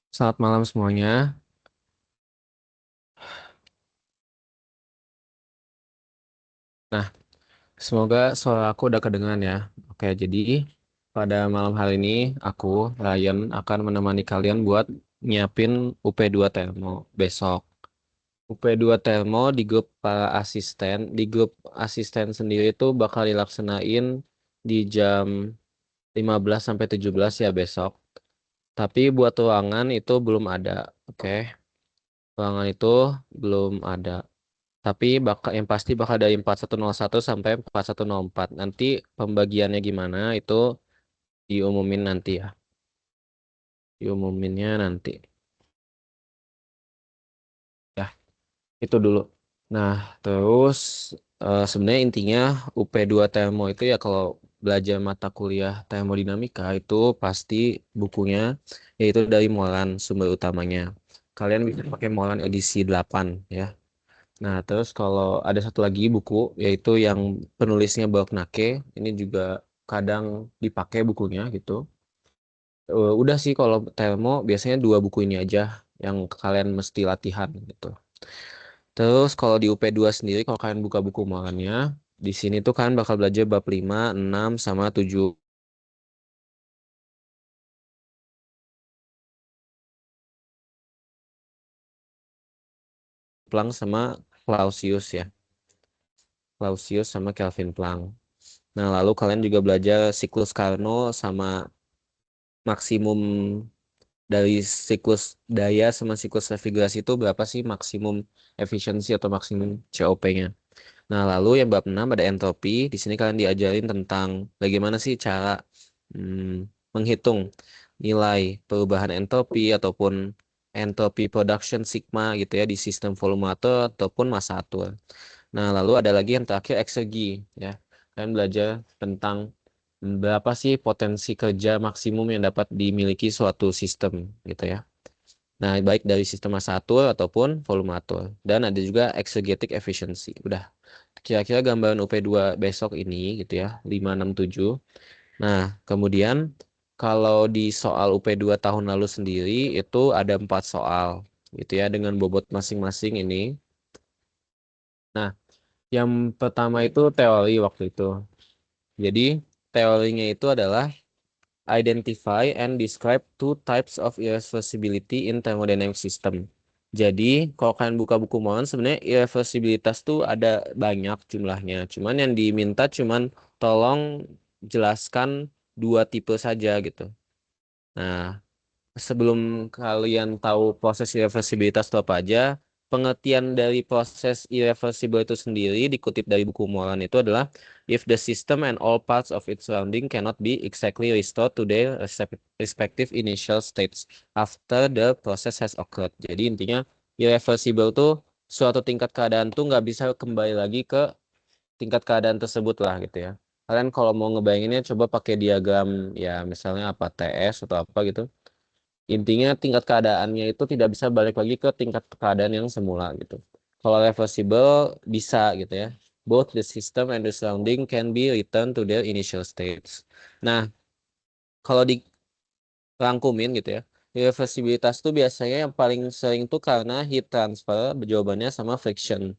Selamat malam semuanya. Nah, semoga suara aku udah kedengaran ya. Oke, jadi pada malam hari ini aku, Ryan, akan menemani kalian buat nyiapin UP2 Telmo besok. UP2 Telmo di grup para asisten, di grup asisten sendiri itu bakal dilaksanain di jam 15 sampai 17 ya besok. Tapi buat ruangan itu belum ada. Oke, ruangan itu belum ada. Tapi bakal yang pasti bakal dari 4101 sampai 4104. Nanti pembagiannya gimana itu diumumin nanti ya. Diumuminnya nanti. Ya, itu dulu. Nah, terus sebenarnya intinya UP2 Termo itu ya kalau belajar mata kuliah termodinamika itu pasti bukunya yaitu dari Molan sumber utamanya. Kalian bisa pakai Molan edisi 8 ya. Nah, terus kalau ada satu lagi buku, yaitu yang penulisnya Nake, ini juga kadang dipakai bukunya gitu. Udah sih kalau Telmo biasanya dua buku ini aja yang kalian mesti latihan gitu. Terus kalau di UP2 sendiri, kalau kalian buka buku malamnya, di sini tuh kalian bakal belajar bab 5, 6, sama 7 Planck sama Clausius ya. Clausius sama Kelvin Planck. Nah, lalu kalian juga belajar siklus Carnot sama maksimum dari siklus daya sama siklus refrigerasi itu berapa sih maksimum efisiensi atau maksimum COP-nya. Nah, lalu yang bab 6 ada entropi. Di sini kalian diajarin tentang bagaimana sih cara menghitung nilai perubahan entropi ataupun entropi production sigma gitu ya di sistem volume atur ataupun massa atur. Nah, lalu ada lagi yang terakhir eksegi ya. Kalian belajar tentang berapa sih potensi kerja maksimum yang dapat dimiliki suatu sistem gitu ya. Nah, baik dari sistem massa atur ataupun volume atur. Dan ada juga exegetic efficiency. Udah kira-kira gambaran UP2 besok ini gitu ya, 5, 6, 7. Nah, kemudian kalau di soal UP2 tahun lalu sendiri itu ada 4 soal gitu ya dengan bobot masing-masing ini. Nah, yang pertama itu teori waktu itu. Jadi, teorinya itu adalah identify and describe two types of irreversibility in thermodynamic system. Jadi, kalau kalian buka buku Moen, sebenarnya irreversibilitas tuh ada banyak jumlahnya. Cuman yang diminta cuman tolong jelaskan dua tipe saja gitu. Nah, sebelum kalian tahu proses irreversibilitas itu apa aja, pengertian dari proses irreversible itu sendiri dikutip dari buku Moran itu adalah if the system and all parts of its surrounding cannot be exactly restored to their respective initial states after the process has occurred. Jadi intinya irreversible tuh suatu tingkat keadaan tuh nggak bisa kembali lagi ke tingkat keadaan tersebut lah gitu ya. Kalian kalau mau ngebayanginnya coba pakai diagram ya misalnya apa TS atau apa gitu. Intinya tingkat keadaannya itu tidak bisa balik lagi ke tingkat keadaan yang semula gitu. Kalau reversible bisa gitu ya. Both the system and the surrounding can be returned to their initial states. Nah, kalau dirangkumin gitu ya, reversibilitas tuh biasanya yang paling sering tuh karena heat transfer, jawabannya sama friction.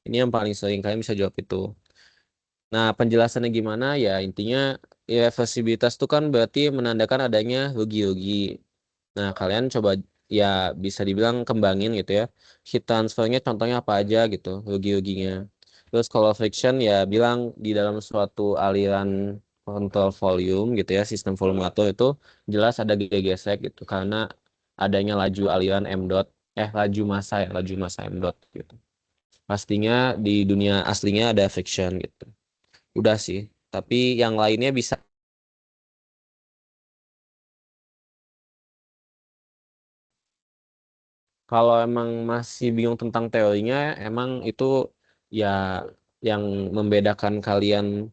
Ini yang paling sering kalian bisa jawab itu. Nah, penjelasannya gimana? Ya, intinya irreversibilitas itu kan berarti menandakan adanya rugi-rugi. Nah, kalian coba ya bisa dibilang kembangin gitu ya. Heat transfernya contohnya apa aja gitu, rugi-ruginya. Terus kalau friction ya bilang di dalam suatu aliran kontrol volume gitu ya, sistem volume atur itu jelas ada gesek gitu karena adanya laju aliran M dot, laju massa ya, laju massa M dot gitu. Pastinya di dunia aslinya ada friction gitu. Udah sih, tapi yang lainnya bisa. Kalau emang masih bingung tentang teorinya, emang itu ya yang membedakan kalian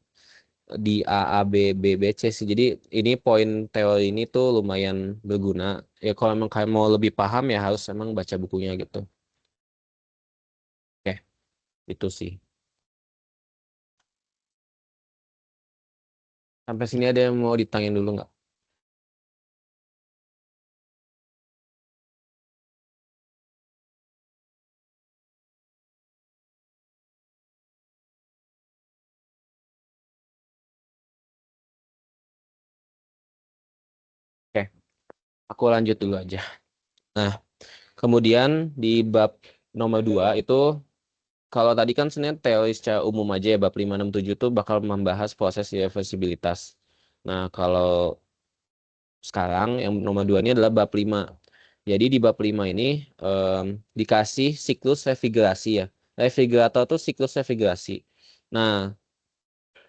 di A, A, B, B, B, C sih. Jadi ini poin teori ini tuh lumayan berguna. Ya kalau emang kalian mau lebih paham ya harus emang baca bukunya gitu. Oke, itu sih. Sampai sini ada yang mau ditanyain dulu nggak? Aku lanjut dulu aja. Nah, kemudian di bab nomor 2 itu, kalau tadi kan sebenarnya teori secara umum aja ya, bab 5, 6, 7 itu bakal membahas proses irreversibilitas. Nah, kalau sekarang yang nomor 2 ini adalah bab 5. Jadi di bab 5 ini dikasih siklus refrigerasi ya. Refrigerator itu siklus refrigerasi. Nah,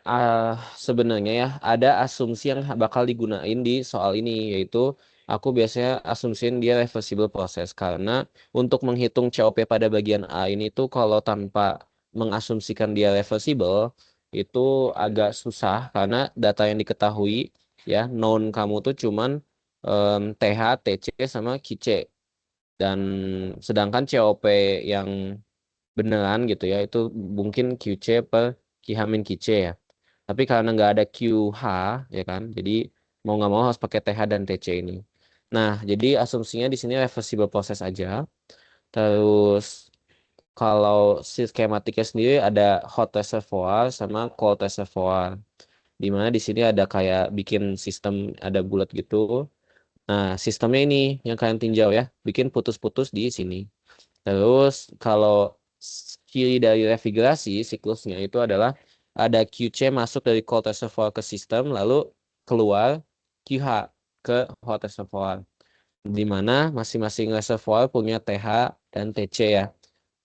ah, sebenarnya ya ada asumsi yang bakal digunain di soal ini, yaitu aku biasanya asumsiin dia reversible proses karena untuk menghitung COP pada bagian A ini tuh kalau tanpa mengasumsikan dia reversible itu agak susah karena data yang diketahui ya known kamu tuh cuman TH, TC sama QC, dan sedangkan COP yang beneran gitu ya itu mungkin QC per Q H min QC ya. Tapi karena nggak ada QH ya kan, jadi mau nggak mau harus pakai TH dan TC ini. Nah, jadi asumsinya di sini reversible proses aja. Terus kalau si skematiknya sendiri ada hot reservoir sama cold reservoir. Di mana di sini ada kayak bikin sistem ada bulat gitu. Nah, sistemnya ini yang kalian tinjau ya, bikin putus-putus di sini. Terus kalau ciri dari refrigerasi siklusnya itu adalah ada QC masuk dari cold reservoir ke sistem, lalu keluar QH ke hot reservoir. Di mana masing-masing reservoir punya TH dan TC ya.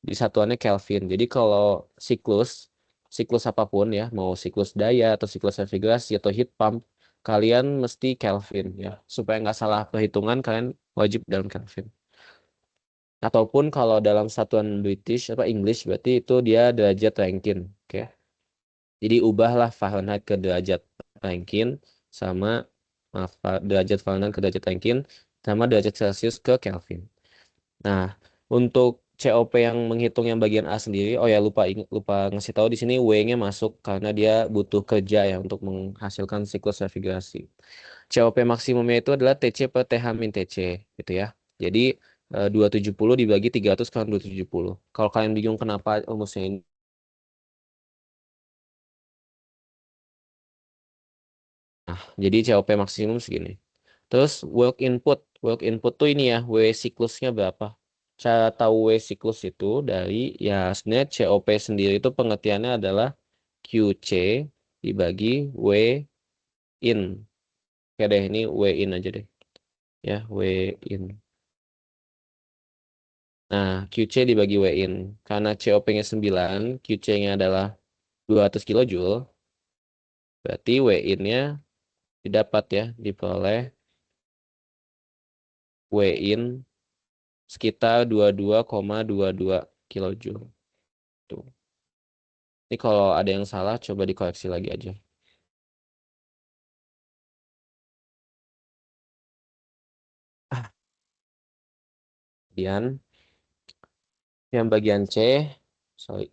Di satuannya Kelvin. Jadi kalau siklus, siklus apapun ya, mau siklus daya atau siklus refrigerasi atau heat pump, kalian mesti Kelvin ya. Supaya nggak salah perhitungan, kalian wajib dalam Kelvin. Ataupun kalau dalam satuan British apa English berarti itu dia derajat Rankine. Oke. Jadi ubahlah Fahrenheit ke derajat Rankine sama maaf derajat Fahrenheit ke derajat Rankine sama derajat Celcius ke Kelvin. Nah, untuk COP yang menghitung yang bagian A sendiri, oh ya lupa ngasih tahu di sini W-nya masuk karena dia butuh kerja ya untuk menghasilkan siklus refrigerasi. COP maksimumnya itu adalah TC per TH min TC gitu ya. Jadi 270 dibagi 300 kali 270. Kalau kalian bingung kenapa rumusnya ini, jadi COP maksimum segini. Terus work input tuh ini ya, W siklusnya berapa? Cara tahu W siklus itu dari ya sebenarnya COP sendiri itu pengertiannya adalah QC dibagi W in. Oke deh, ini W in aja deh. Ya, W in. Nah, QC dibagi W in. Karena COP-nya 9, QC-nya adalah 200 kilojoule, berarti W in-nya didapat ya, diperoleh W in sekitar 22,22 kilojoule. Tuh. Ini kalau ada yang salah, coba dikoreksi lagi aja. Ah, kemudian yang bagian C, sorry,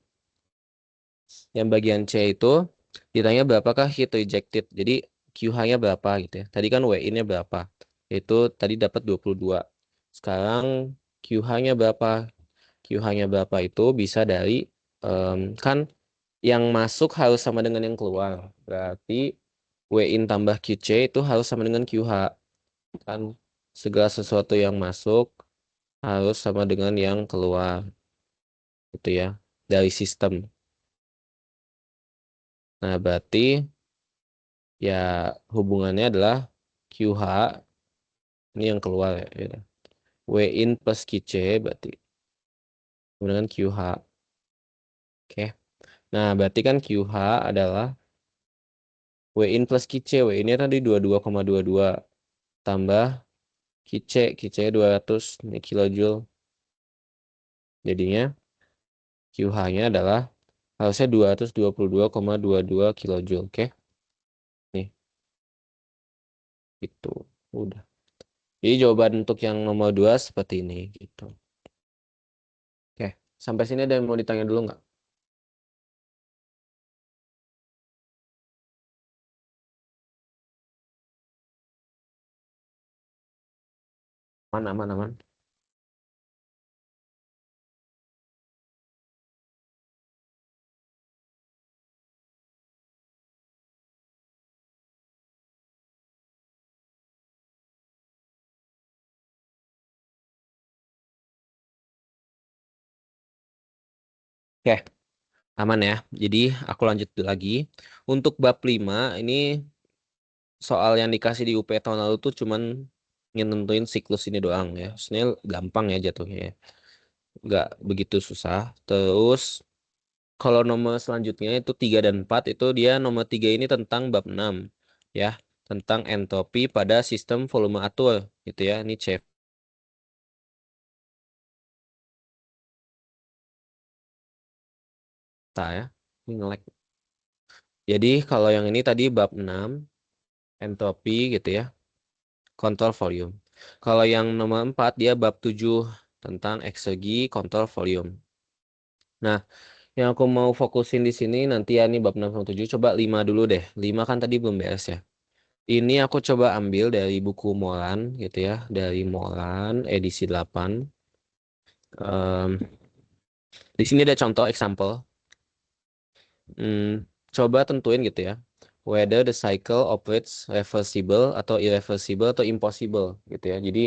yang bagian C itu ditanya berapakah heat rejected. Jadi QH-nya berapa gitu ya. Tadi kan WI-nya berapa? Itu tadi dapat 22. Sekarang QH-nya berapa? QH-nya berapa itu bisa dari kan yang masuk harus sama dengan yang keluar. Berarti W in tambah QC itu harus sama dengan QH. Kan segala sesuatu yang masuk harus sama dengan yang keluar. Gitu ya. Dari sistem. Nah, berarti ya hubungannya adalah QH ini yang keluar ya. Ya. W in plus QC berarti sama dengan QH. Oke. Nah, berarti kan QH adalah W in plus QC. W ini tadi 22,22 tambah QC. QC 200 ini kilojoule. Jadinya QH-nya adalah harusnya 222,22 kilojoule. Oke. Nih, itu. Udah. Jadi jawaban untuk yang nomor 2 seperti ini gitu. Oke. Sampai sini ada yang mau ditanya dulu nggak? Mana, mana, mana? Oke, aman ya. Jadi aku lanjut lagi. Untuk bab 5 ini soal yang dikasih di UP tahun lalu tuh cuman nentuin siklus ini doang ya. Sebenarnya gampang ya jatuhnya ya. Nggak begitu susah. Terus kalau nomor selanjutnya itu 3 dan 4 itu dia nomor 3 ini tentang bab 6 ya. Tentang entropi pada sistem volume atur gitu ya. Ini C ya. Ini nge-lag. Jadi kalau yang ini tadi bab 6 entropi gitu ya. Kontrol volume. Kalau yang nomor 4 dia bab 7 tentang eksergi kontrol volume. Nah, yang aku mau fokusin di sini nanti ya ini bab 6 sampai 7 coba 5 dulu deh. 5 kan tadi belum beres ya. Ini aku coba ambil dari buku Moran gitu ya, dari Moran edisi 8. Em, di sini ada contoh example. Hmm, coba tentuin gitu ya. Whether the cycle operates reversible atau irreversible atau impossible gitu ya. Jadi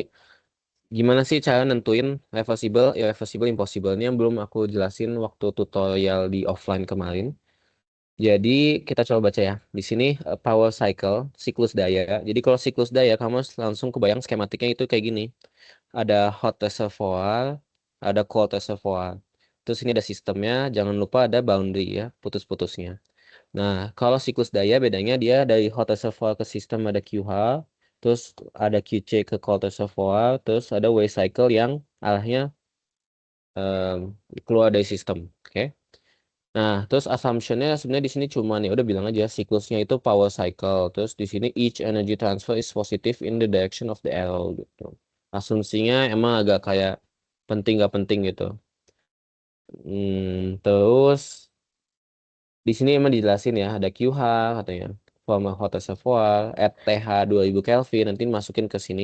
gimana sih cara nentuin reversible, irreversible, impossible? Ini yang belum aku jelasin waktu tutorial di offline kemarin. Jadi kita coba baca ya. Di sini power cycle, siklus daya. Jadi kalau siklus daya kamu langsung kebayang skematiknya itu kayak gini. Ada hot reservoir, ada cold reservoir. Terus ini ada sistemnya, jangan lupa ada boundary ya, putus-putusnya. Nah, kalau siklus daya bedanya dia dari hot reservoir ke sistem ada QH, terus ada QC ke cold reservoir, terus ada wave cycle yang arahnya em, keluar dari sistem. Oke. Nah, terus assumption-nya sebenarnya di sini cuma nih udah bilang aja siklusnya itu power cycle. Terus di sini each energy transfer is positive in the direction of the arrow gitu. Asumsinya emang agak kayak penting gak penting gitu. Terus di sini emang dijelasin ya ada QH katanya from a hot reservoir at TH 2000 Kelvin nanti masukin ke sini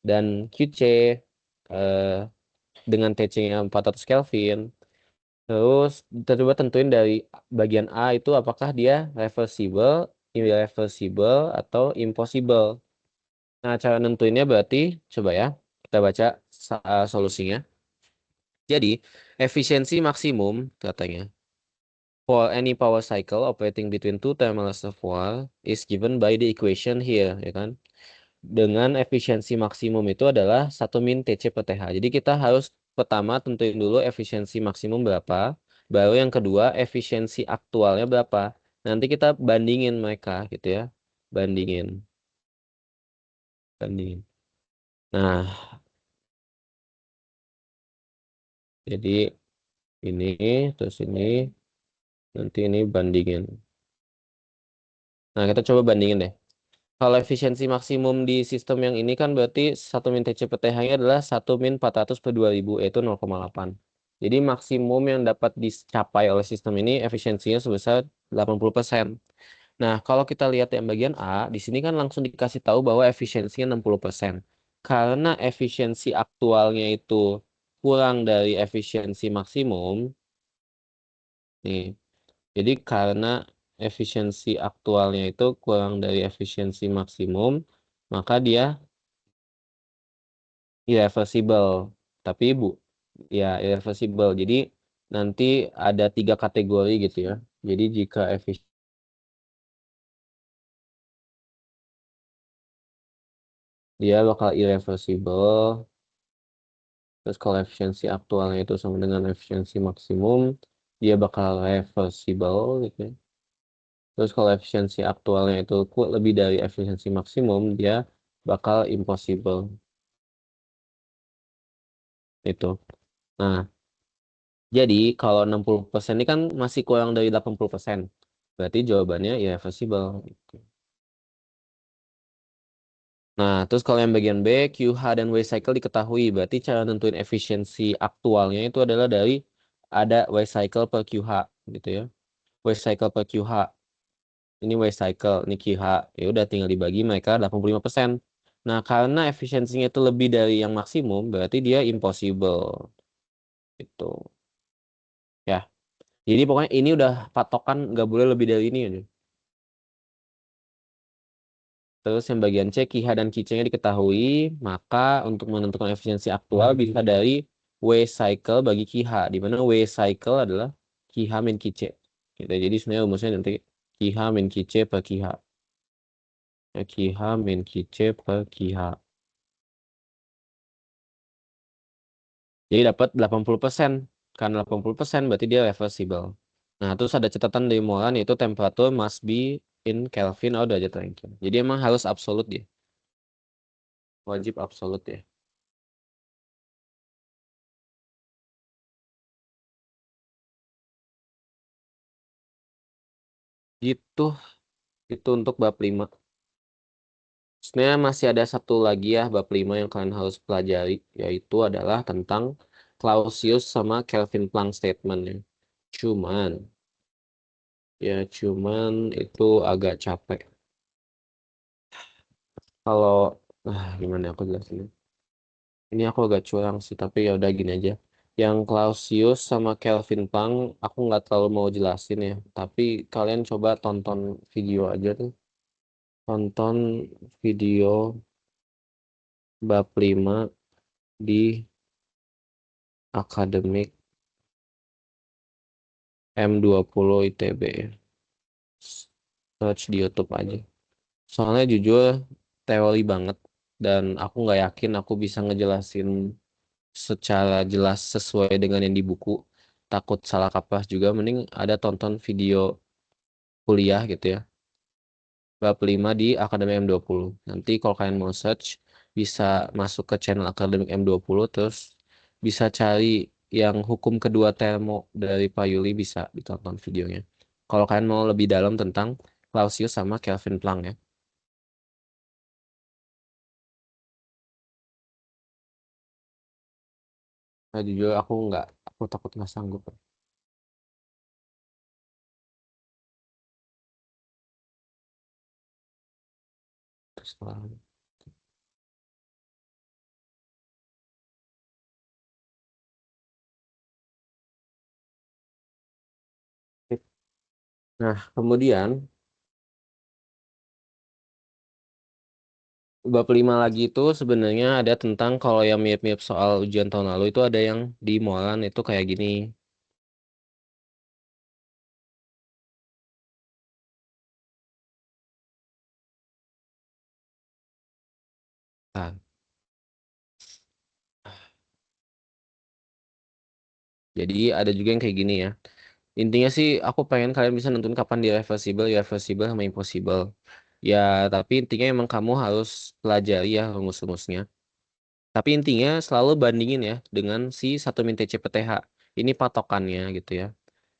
dan QC eh, dengan TC-nya 400 Kelvin. Terus kita coba tentuin dari bagian A itu apakah dia reversible, irreversible, atau impossible. Nah, cara nentuinnya berarti coba ya, kita baca solusinya. Jadi, efisiensi maksimum katanya for any power cycle operating between two thermal reservoir is given by the equation here, ya kan? Dengan efisiensi maksimum itu adalah 1 min TC per TH. Jadi kita harus pertama tentuin dulu efisiensi maksimum berapa, baru yang kedua efisiensi aktualnya berapa. Nanti kita bandingin mereka gitu ya. Bandingin, bandingin. Nah, jadi ini terus ini nanti ini bandingin. Nah, kita coba bandingin deh. Kalau efisiensi maksimum di sistem yang ini kan berarti 1 min TC per TH-nya adalah 1 min 400 per 2000, yaitu 0,8. Jadi maksimum yang dapat dicapai oleh sistem ini efisiensinya sebesar 80%. Nah, kalau kita lihat yang bagian A, di sini kan langsung dikasih tahu bahwa efisiensinya 60%. Karena efisiensi aktualnya itu kurang dari efisiensi maksimum, nih, jadi karena efisiensi aktualnya itu kurang dari efisiensi maksimum, maka dia irreversible. Tapi Bu, ya irreversible. Jadi nanti ada 3 kategori gitu ya. Jadi jika efisiensi dia bakal irreversible. Terus kalau efisiensi aktualnya itu sama dengan efisiensi maksimum, dia bakal reversible gitu ya. Terus kalau efisiensi aktualnya itu lebih dari efisiensi maksimum, dia bakal impossible itu. Nah, jadi kalau 60% ini kan masih kurang dari 80%. Berarti jawabannya irreversible. Nah, terus kalau yang bagian B, QH dan W cycle diketahui. Berarti cara nentuin efisiensi aktualnya itu adalah dari ada W cycle per QH gitu ya. W cycle per QH. Ini W cycle, ini QH. Ya udah tinggal dibagi mereka 85%. Nah, karena efisiensinya itu lebih dari yang maksimum, berarti dia impossible. Gitu. Ya. Jadi pokoknya ini udah patokan nggak boleh lebih dari ini aja. Terus yang bagian C, KIH dan KIC-nya diketahui, maka untuk menentukan efisiensi aktual bisa dari W cycle bagi KIH, di mana W cycle adalah Ki H min Ki C. Gitu. Jadi sebenarnya rumusnya nanti Ki H min Ki C per Ki H. Ya, Ki H min Ki C per Ki H. Jadi dapat 80%. Karena 80% berarti dia reversible. Nah, terus ada catatan dari Moran yaitu temperature must be in Kelvin atau derajat Celcius. Jadi emang harus absolut dia. Wajib absolut ya. Gitu. Itu untuk bab 5. Sebenarnya masih ada satu lagi ya bab 5 yang kalian harus pelajari, yaitu adalah tentang Clausius sama Kelvin Planck statement ya. Cuman, cuman itu agak capek. Kalau, gimana aku jelasin? Ini aku agak curang sih, tapi ya udah gini aja. Yang Clausius sama Kelvin Planck, aku nggak terlalu mau jelasin ya. Tapi kalian coba tonton video aja tuh. Tonton video bab 5 di akademik M20 ITB. Search di YouTube aja. Soalnya jujur teori banget dan aku nggak yakin aku bisa ngejelasin secara jelas sesuai dengan yang di buku. Takut salah kaprah juga. Mending ada tonton video kuliah gitu ya. Bab 5 di Akademi M20. Nanti kalau kalian mau search bisa masuk ke channel Akademik M20 terus bisa cari yang hukum kedua termo dari Pak Yuli bisa ditonton videonya. Kalau kalian mau lebih dalam tentang Clausius sama Kelvin Planck ya. Nah, jujur aku takut nggak sanggup. Terus, nah, kemudian bab 5 lagi itu sebenarnya ada tentang kalau yang mirip-mirip soal ujian tahun lalu itu ada yang di Molan itu kayak gini. Nah, jadi ada juga yang kayak gini ya. Intinya sih aku pengen kalian bisa nonton kapan di reversible, irreversible sama impossible. Ya, tapi intinya emang kamu harus pelajari ya rumus-rumusnya. Tapi intinya selalu bandingin ya dengan si 1 min TC/TH. Ini patokannya gitu ya.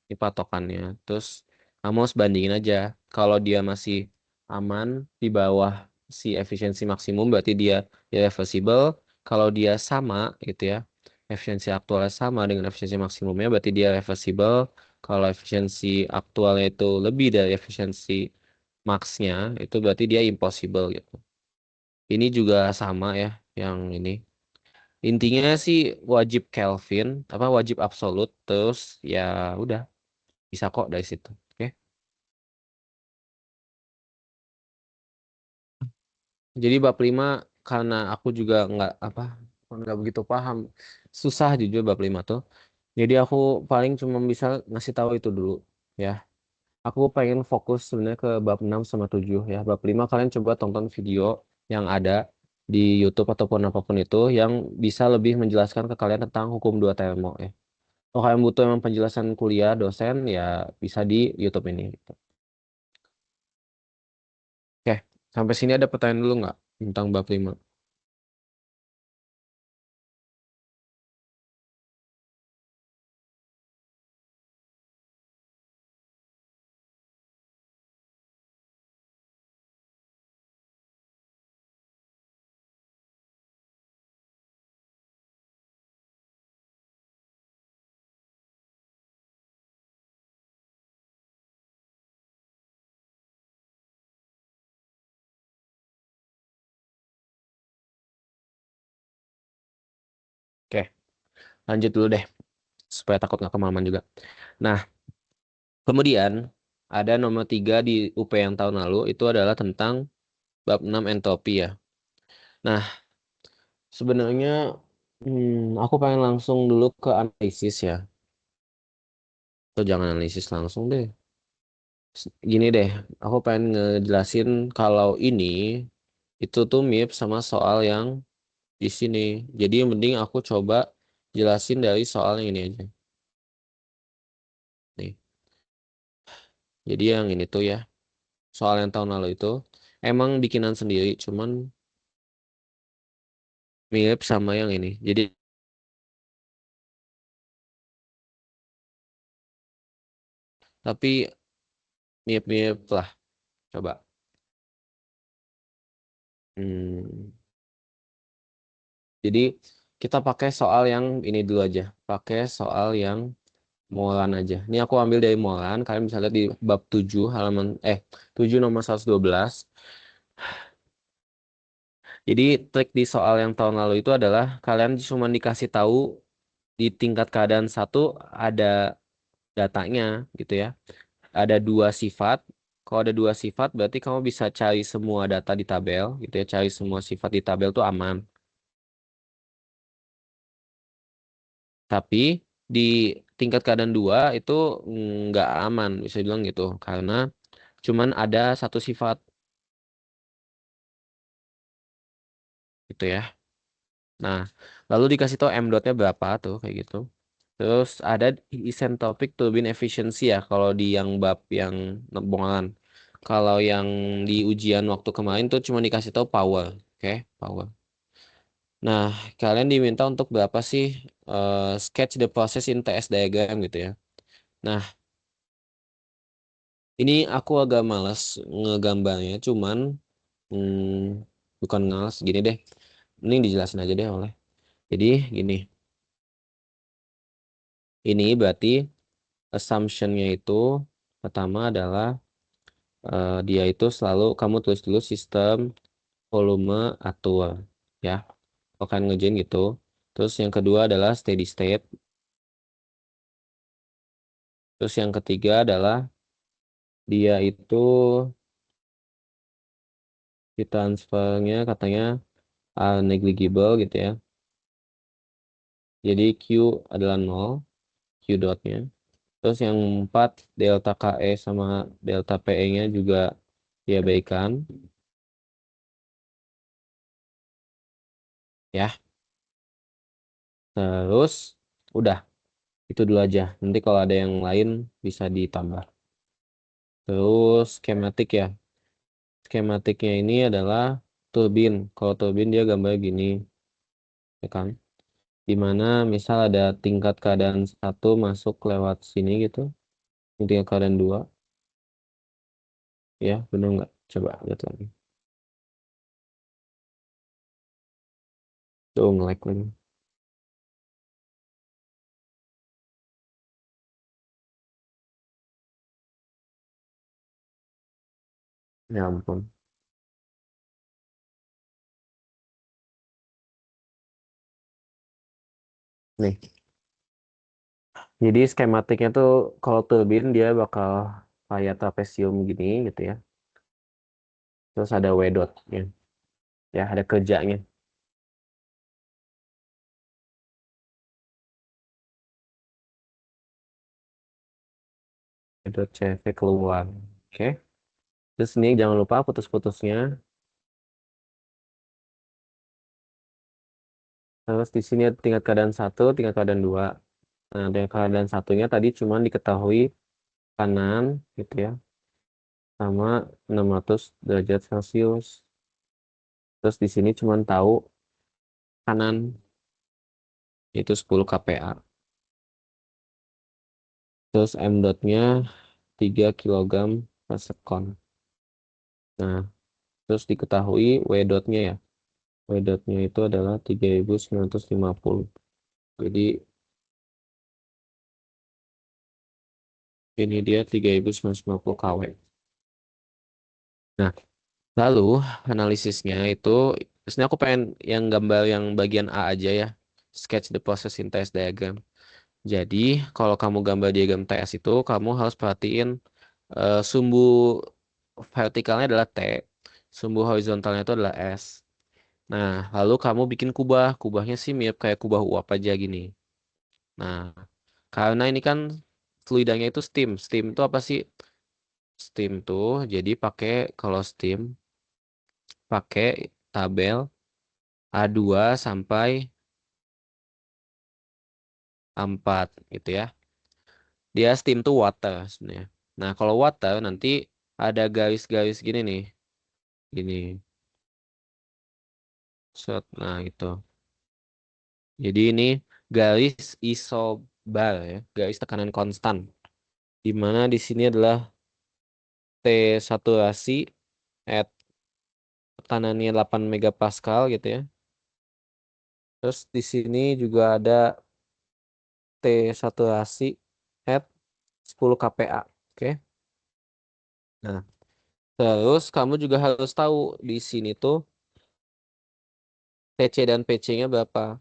Ini patokannya. Terus kamu harus bandingin aja. Kalau dia masih aman di bawah si efisiensi maksimum berarti dia irreversible. Kalau dia sama gitu ya. Efisiensi aktualnya sama dengan efisiensi maksimumnya berarti dia reversible. Kalau efisiensi aktualnya itu lebih dari efisiensi maksnya itu berarti dia impossible gitu. Ini juga sama ya yang ini. Intinya sih wajib Kelvin, apa wajib absolut terus ya udah bisa kok dari situ. Oke. Jadi bab 5 karena aku juga nggak begitu paham. Susah jujur bab 5 tuh. Jadi aku paling cuma bisa ngasih tahu itu dulu ya. Aku pengen fokus sebenarnya ke bab 6 sama 7 ya. Bab 5 kalian coba tonton video yang ada di YouTube ataupun apapun itu yang bisa lebih menjelaskan ke kalian tentang hukum dua termo ya. Kalau kalian butuh emang penjelasan kuliah dosen ya bisa di YouTube ini. Oke, sampai sini ada pertanyaan dulu nggak tentang bab 5? Oke, lanjut dulu deh supaya takut nggak kemalaman juga. Nah, kemudian ada nomor 3 di UP yang tahun lalu itu adalah tentang bab 6 entropi ya. Nah, sebenarnya aku pengen langsung dulu ke analisis ya. Atau jangan analisis langsung deh. Gini deh, aku pengen ngejelasin kalau ini itu tuh mirip sama soal yang di sini. Jadi yang mending aku coba jelasin dari soal yang ini aja. Nih. Jadi yang ini tuh ya, soal yang tahun lalu itu emang bikinan sendiri, cuman mirip sama yang ini. Jadi tapi mirip-mirip lah. Coba. Hmm. Jadi kita pakai soal yang ini dulu aja. Pakai soal yang Molan aja. Ini aku ambil dari Molan. Kalian bisa lihat di bab 7 halaman 7 nomor 112. Jadi trik di soal yang tahun lalu itu adalah kalian cuma dikasih tahu di tingkat keadaan satu ada datanya gitu ya. Ada dua sifat. Kalau ada dua sifat berarti kamu bisa cari semua data di tabel gitu ya. Cari semua sifat di tabel tuh aman. Tapi di tingkat keadaan dua itu nggak aman bisa bilang gitu. Karena cuman ada satu sifat gitu ya. Nah, lalu dikasih tahu M dotnya berapa tuh kayak gitu. Terus ada isentropik turbine efficiency ya kalau di yang bab yang bongolan. Kalau yang di ujian waktu kemarin tuh cuma dikasih tahu power, oke, power. Nah, kalian diminta untuk berapa sih sketch the process in TS diagram gitu ya. Nah, ini aku agak males ngegambarnya, cuman bukan males gini deh. Ini dijelasin aja deh oleh. Jadi gini, ini berarti assumption-nya itu pertama adalah dia itu selalu kamu tulis dulu sistem volume atur ya. Akan ngerjain gitu. Terus yang kedua adalah steady state. Terus yang ketiga adalah dia itu di transfernya katanya negligible gitu ya. Jadi Q adalah nol, Q dotnya. Terus yang empat delta KE sama delta PE-nya juga diabaikan ya. Terus udah itu dulu aja. Nanti kalau ada yang lain bisa ditambah. Terus skematik ya. Skematiknya ini adalah turbin. Kalau turbin dia gambar gini, ya kan? Dimana misal ada tingkat keadaan satu masuk lewat sini gitu. Ini tingkat keadaan dua. Ya, benar nggak? Coba lihat lagi. Tuh, nge-lag lagi. Ya ampun. Nih. Jadi skematiknya tuh kalau turbin dia bakal kayak trapesium gini gitu ya. Terus ada W dotnya. Ya, ada kerjanya. W dot CV keluar. Oke. Terus ini jangan lupa putus-putusnya. Terus di sini ada tingkat keadaan satu, tingkat keadaan dua. Nah, tingkat keadaan satunya tadi cuma diketahui kanan gitu ya, sama 600 derajat Celcius. Terus di sini cuma tahu kanan itu 10 kPa. Terus M dotnya 3 kilogram per sekon. Nah, terus diketahui W dotnya ya. W dotnya itu adalah 3950. Jadi ini dia 3950 kW. Nah, lalu analisisnya itu, sebenarnya aku pengen yang gambar yang bagian A aja ya. Sketch the process in test diagram. Jadi, kalau kamu gambar diagram TS itu, kamu harus perhatiin sumbu vertikalnya adalah T, sumbu horizontalnya itu adalah S. Nah, lalu kamu bikin kubah. Kubahnya sih mirip kayak kubah uap aja gini. Nah, karena ini kan fluidanya itu steam. Steam itu apa sih? Steam tuh jadi kalau steam pakai tabel A2 sampai A4 gitu ya. Dia steam tuh water sebenarnya. Nah, kalau water nanti ada garis-garis gini nih. Gini. Shot. Nah, itu. Jadi ini garis isobar ya, garis tekanan konstan. Di mana di sini adalah T saturasi at tekanannya 8 megapascal gitu ya. Terus di sini juga ada T saturasi at 10 kPa. Oke. Nah, terus kamu juga harus tahu di sini tuh TC dan PC-nya berapa.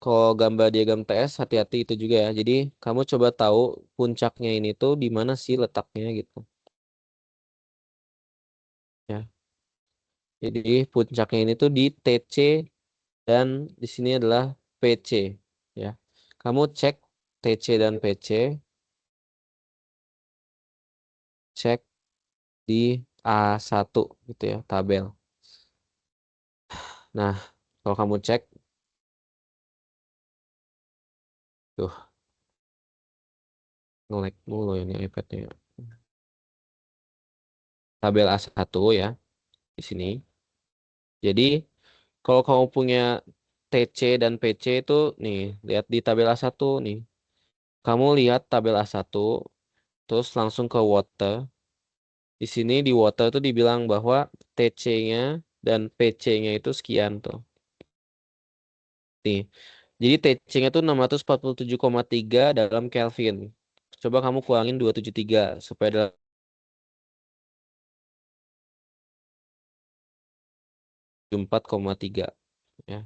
Kalau gambar diagram TS hati-hati itu juga ya. Jadi kamu coba tahu puncaknya ini tuh di mana sih letaknya gitu. Ya. Jadi puncaknya ini tuh di TC dan di sini adalah PC ya. Kamu cek TC dan PC, cek di A1 gitu ya, tabel. Nah, kalau kamu cek tuh nge-lag mulu ini iPad-nya. Tabel A1 ya di sini. Jadi kalau kamu punya TC dan PC itu nih, lihat di tabel A1 nih. Kamu lihat tabel A1 terus langsung ke water. Di sini di water tuh dibilang bahwa TC-nya dan PC-nya itu sekian tuh. Nih. Jadi TC-nya tuh 647,3 dalam Kelvin. Coba kamu kurangin 273 supaya ada 4,3 ya.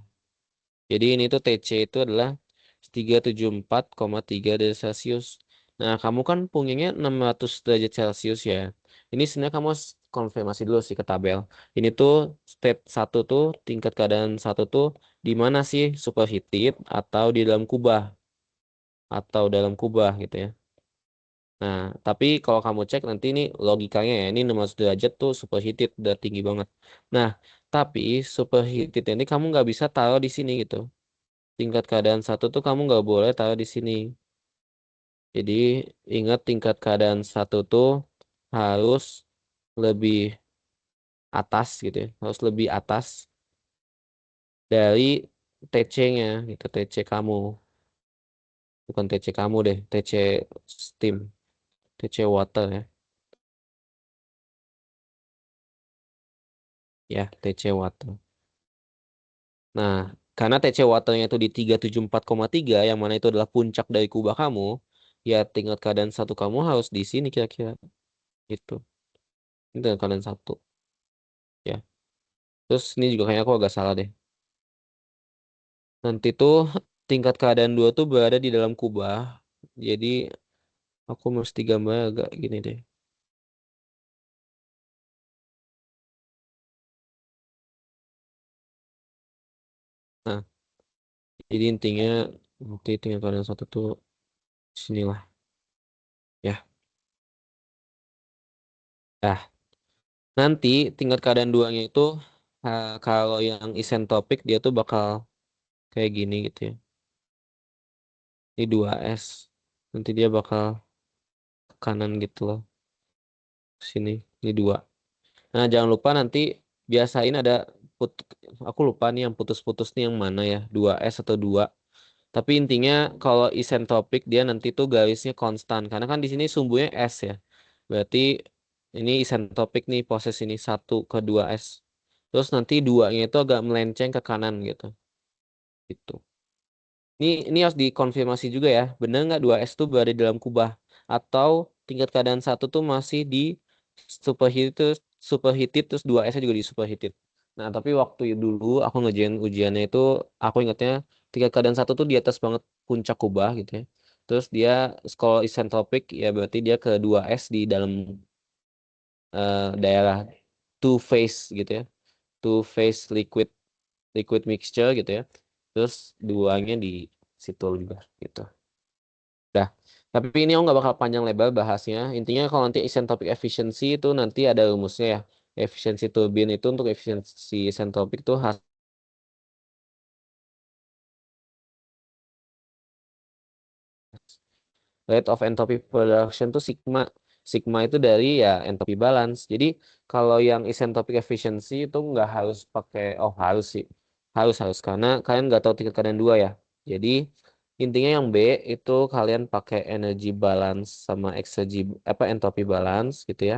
Jadi ini tuh TC itu adalah 374,3 derajat Celcius. Nah, kamu kan punyanya 600 derajat Celcius ya. Ini sebenarnya kamu harus konfirmasi dulu sih ke tabel. Ini tuh state 1 tuh tingkat keadaan 1 tuh di mana sih superheated atau di dalam kubah gitu ya. Nah, tapi kalau kamu cek nanti ini logikanya ya, ini 600 derajat tuh superheated udah tinggi banget. Nah, tapi superheated ini kamu nggak bisa taruh di sini gitu. Tingkat keadaan 1 tuh kamu nggak boleh taruh di sini. Jadi ingat tingkat keadaan 1 tuh harus lebih atas gitu ya. Harus lebih atas dari TC-nya gitu. TC kamu. Bukan TC kamu deh. TC steam. TC water ya. Ya, TC water. Nah, karena TC waternya itu di 374,3 yang mana itu adalah puncak dari kubah kamu, ya tingkat keadaan 1 kamu harus di sini kira-kira gitu. Ini tingkat keadaan 1 ya. Terus ini juga kayaknya aku agak salah deh. Nanti tuh tingkat keadaan 2 tuh berada di dalam kubah. Jadi aku mesti gambar agak gini deh. Nah, jadi intinya nanti tingkat keadaan 1 tuh sinilah ya. Nah, nanti tingkat keadaan duanya itu kalau yang isentropik dia tuh bakal kayak gini gitu ya. Ini 2S. Nanti dia bakal ke kanan gitu loh. Sini. Ini 2. Nah, jangan lupa nanti biasain ada put aku lupa nih yang putus-putus nih yang mana ya. 2S atau 2. Tapi intinya kalau isentropik dia nanti tuh garisnya konstan. Karena kan di sini sumbunya S ya. Berarti ini isentropik nih proses ini 1 ke 2S. Terus nanti duanya itu agak melenceng ke kanan gitu. Gitu. Ini harus dikonfirmasi juga ya. Benar nggak 2S tuh berada di dalam kubah? Atau tingkat keadaan 1 tuh masih di superheated, superheated terus 2S-nya juga di superheated. Nah, tapi waktu dulu aku ngerjain ujiannya itu aku ingatnya tingkat keadaan 1 tuh di atas banget puncak kubah gitu ya. Terus dia kalau isentropik ya berarti dia ke 2S di dalam daerah two phase gitu ya. Two phase liquid liquid mixture gitu ya. Terus duanya di situ juga gitu. Dah. Tapi ini aku nggak bakal panjang lebar bahasnya. Intinya kalau nanti isentropic efficiency itu nanti ada rumusnya ya. Efisiensi turbin itu untuk efisiensi isentropik itu rate of entropy production tuh sigma. Sigma itu dari ya entropy balance. Jadi kalau yang isentropic efficiency itu nggak harus pakai, oh harus sih. Harus karena kalian nggak tahu tingkat keadaan dua ya. Jadi intinya yang B itu kalian pakai energy balance sama exergy apa entropy balance gitu ya.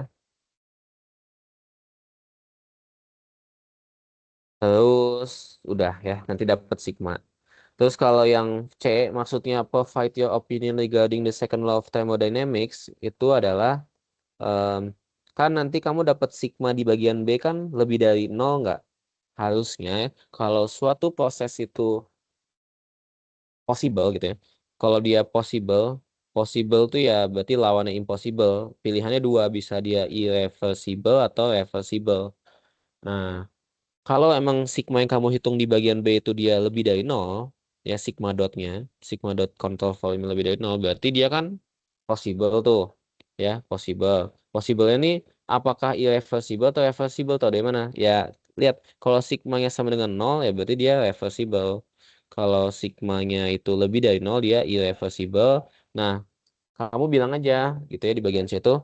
Terus udah ya nanti dapat sigma. Terus kalau yang C maksudnya provide your opinion regarding the second law of thermodynamics itu adalah em, kan nanti kamu dapat sigma di bagian B kan lebih dari nol nggak? Harusnya kalau suatu proses itu possible gitu ya. Kalau dia possible, possible tuh ya berarti lawannya impossible. Pilihannya dua, bisa dia irreversible atau reversible. Nah, kalau emang sigma yang kamu hitung di bagian B itu dia lebih dari nol, ya sigma dotnya, sigma dot control volume lebih dari nol, berarti dia kan possible tuh, ya possible. Possible ini apakah irreversible atau reversible atau dari mana? Ya lihat, kalau sigmanya sama dengan nol, ya berarti dia reversible. Kalau sigmanya itu lebih dari nol, dia irreversible. Nah, kamu bilang aja gitu ya di bagian C itu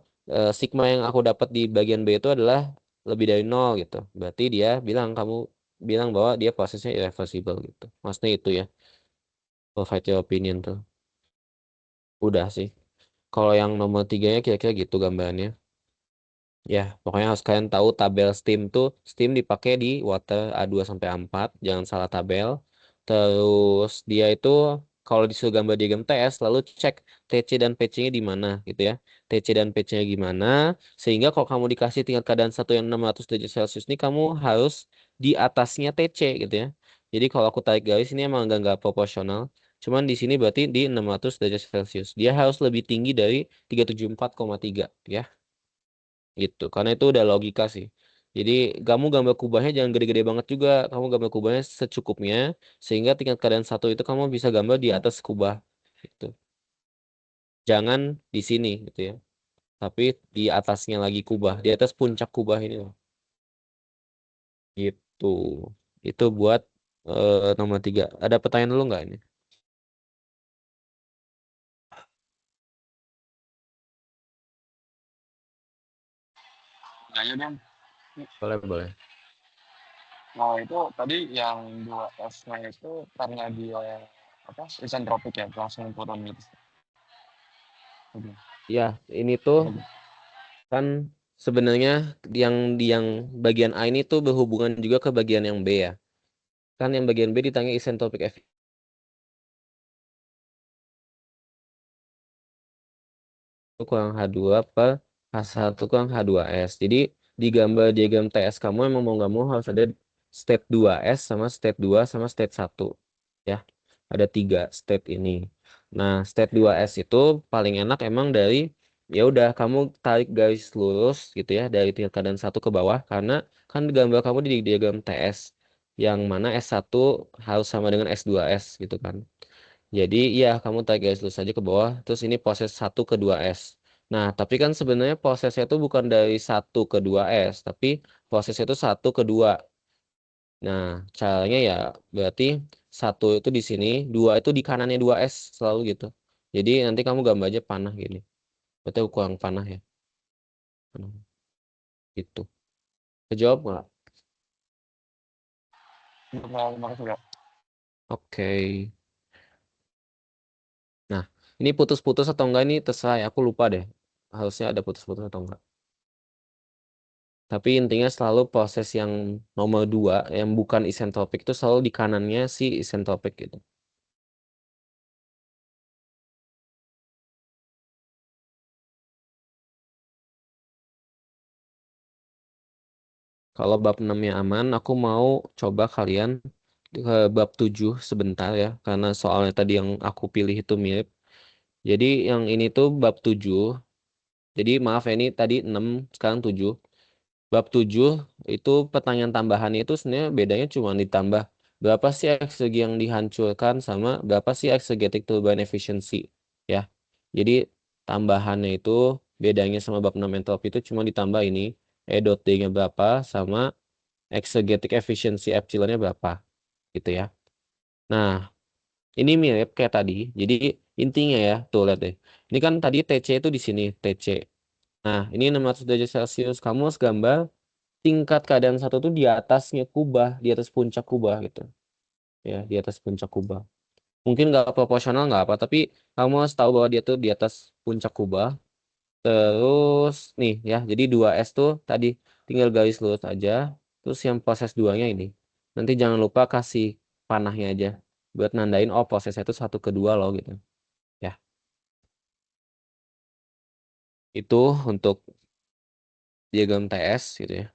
sigma yang aku dapat di bagian B itu adalah lebih dari nol gitu. Berarti dia bilang kamu bilang bahwa dia prosesnya irreversible gitu. Maksudnya itu ya. Provide your opinion tuh. Udah sih. Kalau yang nomor tiganya kira-kira gitu gambarnya. Ya, pokoknya harus kalian tahu tabel steam tuh, steam dipakai di water A2 sampai A4, jangan salah tabel. Terus dia itu kalau disuruh gambar diagram TS, lalu cek TC dan PC-nya di mana gitu ya. TC dan PC-nya gimana, sehingga kalau kamu dikasih tingkat keadaan satu yang 600 derajat Celcius ini, kamu harus di atasnya TC gitu ya. Jadi kalau aku tarik garis ini emang nggak proporsional. Cuman di sini berarti di 600 derajat Celcius. Dia harus lebih tinggi dari 374,3 ya gitu karena itu udah logika sih. Jadi kamu gambar kubahnya jangan gede-gede banget juga, kamu gambar kubahnya secukupnya sehingga tingkat keadaan satu itu kamu bisa gambar di atas kubah gitu, jangan di sini gitu ya, tapi di atasnya lagi kubah, di atas puncak kubah ini loh gitu. Itu buat nomor tiga. Ada pertanyaan dulu nggak ini? Nanya dong. Boleh boleh. Nah itu tadi yang dua S-nya itu karena dia apa isentropik ya langsung turun gitu. Oke. Ya ini tuh Oke. kan sebenarnya yang bagian A ini tuh berhubungan juga ke bagian yang B ya, kan yang bagian B ditanya isentropic kurang H2 per H1 kurang H2S. Jadi di gambar diagram TS kamu emang mau nggak mau harus ada state 2S sama state 2 sama state 1. Ya, ada tiga state ini. Nah, state 2S itu paling enak emang dari ya udah kamu tarik garis lurus gitu ya dari tingkat keadaan satu ke bawah karena kan gambar kamu di diagram TS yang mana S1 harus sama dengan S2S gitu kan. Jadi iya kamu tarik garis lurus saja ke bawah. Terus ini proses 1 ke 2S. Nah, tapi kan sebenarnya prosesnya itu bukan dari 1 ke 2S, tapi prosesnya itu 1 ke 2. Nah, caranya ya berarti satu itu di sini, dua itu di kanannya 2S selalu gitu. Jadi nanti kamu gambar aja panah gini. Berarti kurang panah ya. Panah. Gitu. Kejawab nggak? Makasih Kak. Oke. Nah, ini putus-putus atau enggak ini terserah ya. Aku lupa deh. Harusnya ada putus-putus atau enggak. Tapi intinya selalu proses yang nomor 2, yang bukan isentropik itu selalu di kanannya si isentropik gitu. Kalau bab 6-nya aman, aku mau coba kalian ke bab 7 sebentar ya. Karena soalnya tadi yang aku pilih itu mirip. Jadi yang ini tuh bab 7. Jadi maaf ya ini tadi 6, sekarang 7. Bab 7 itu pertanyaan tambahannya itu sebenarnya bedanya cuma ditambah berapa sih eksegi yang dihancurkan sama berapa sih exegetic turbine efficiency. Ya. Jadi tambahannya itu bedanya sama bab 6 entropi itu cuma ditambah ini E dot D-nya berapa sama exegetic efficiency epsilonnya berapa gitu ya. Nah, ini mirip kayak tadi. Jadi intinya ya, tuh lihat deh. Ini kan tadi TC itu di sini, TC. Nah, ini 600 derajat Celcius. Kamu harus gambar tingkat keadaan satu tuh di atasnya kubah, di atas puncak kubah gitu. Ya, di atas puncak kubah. Mungkin nggak proporsional nggak apa, tapi kamu harus tahu bahwa dia tuh di atas puncak kubah. Terus nih ya, jadi 2S tuh tadi tinggal garis lurus aja. Terus yang proses duanya ini. Nanti jangan lupa kasih panahnya aja buat nandain oh prosesnya itu satu kedua loh gitu. Ya, itu untuk diagram TS gitu ya.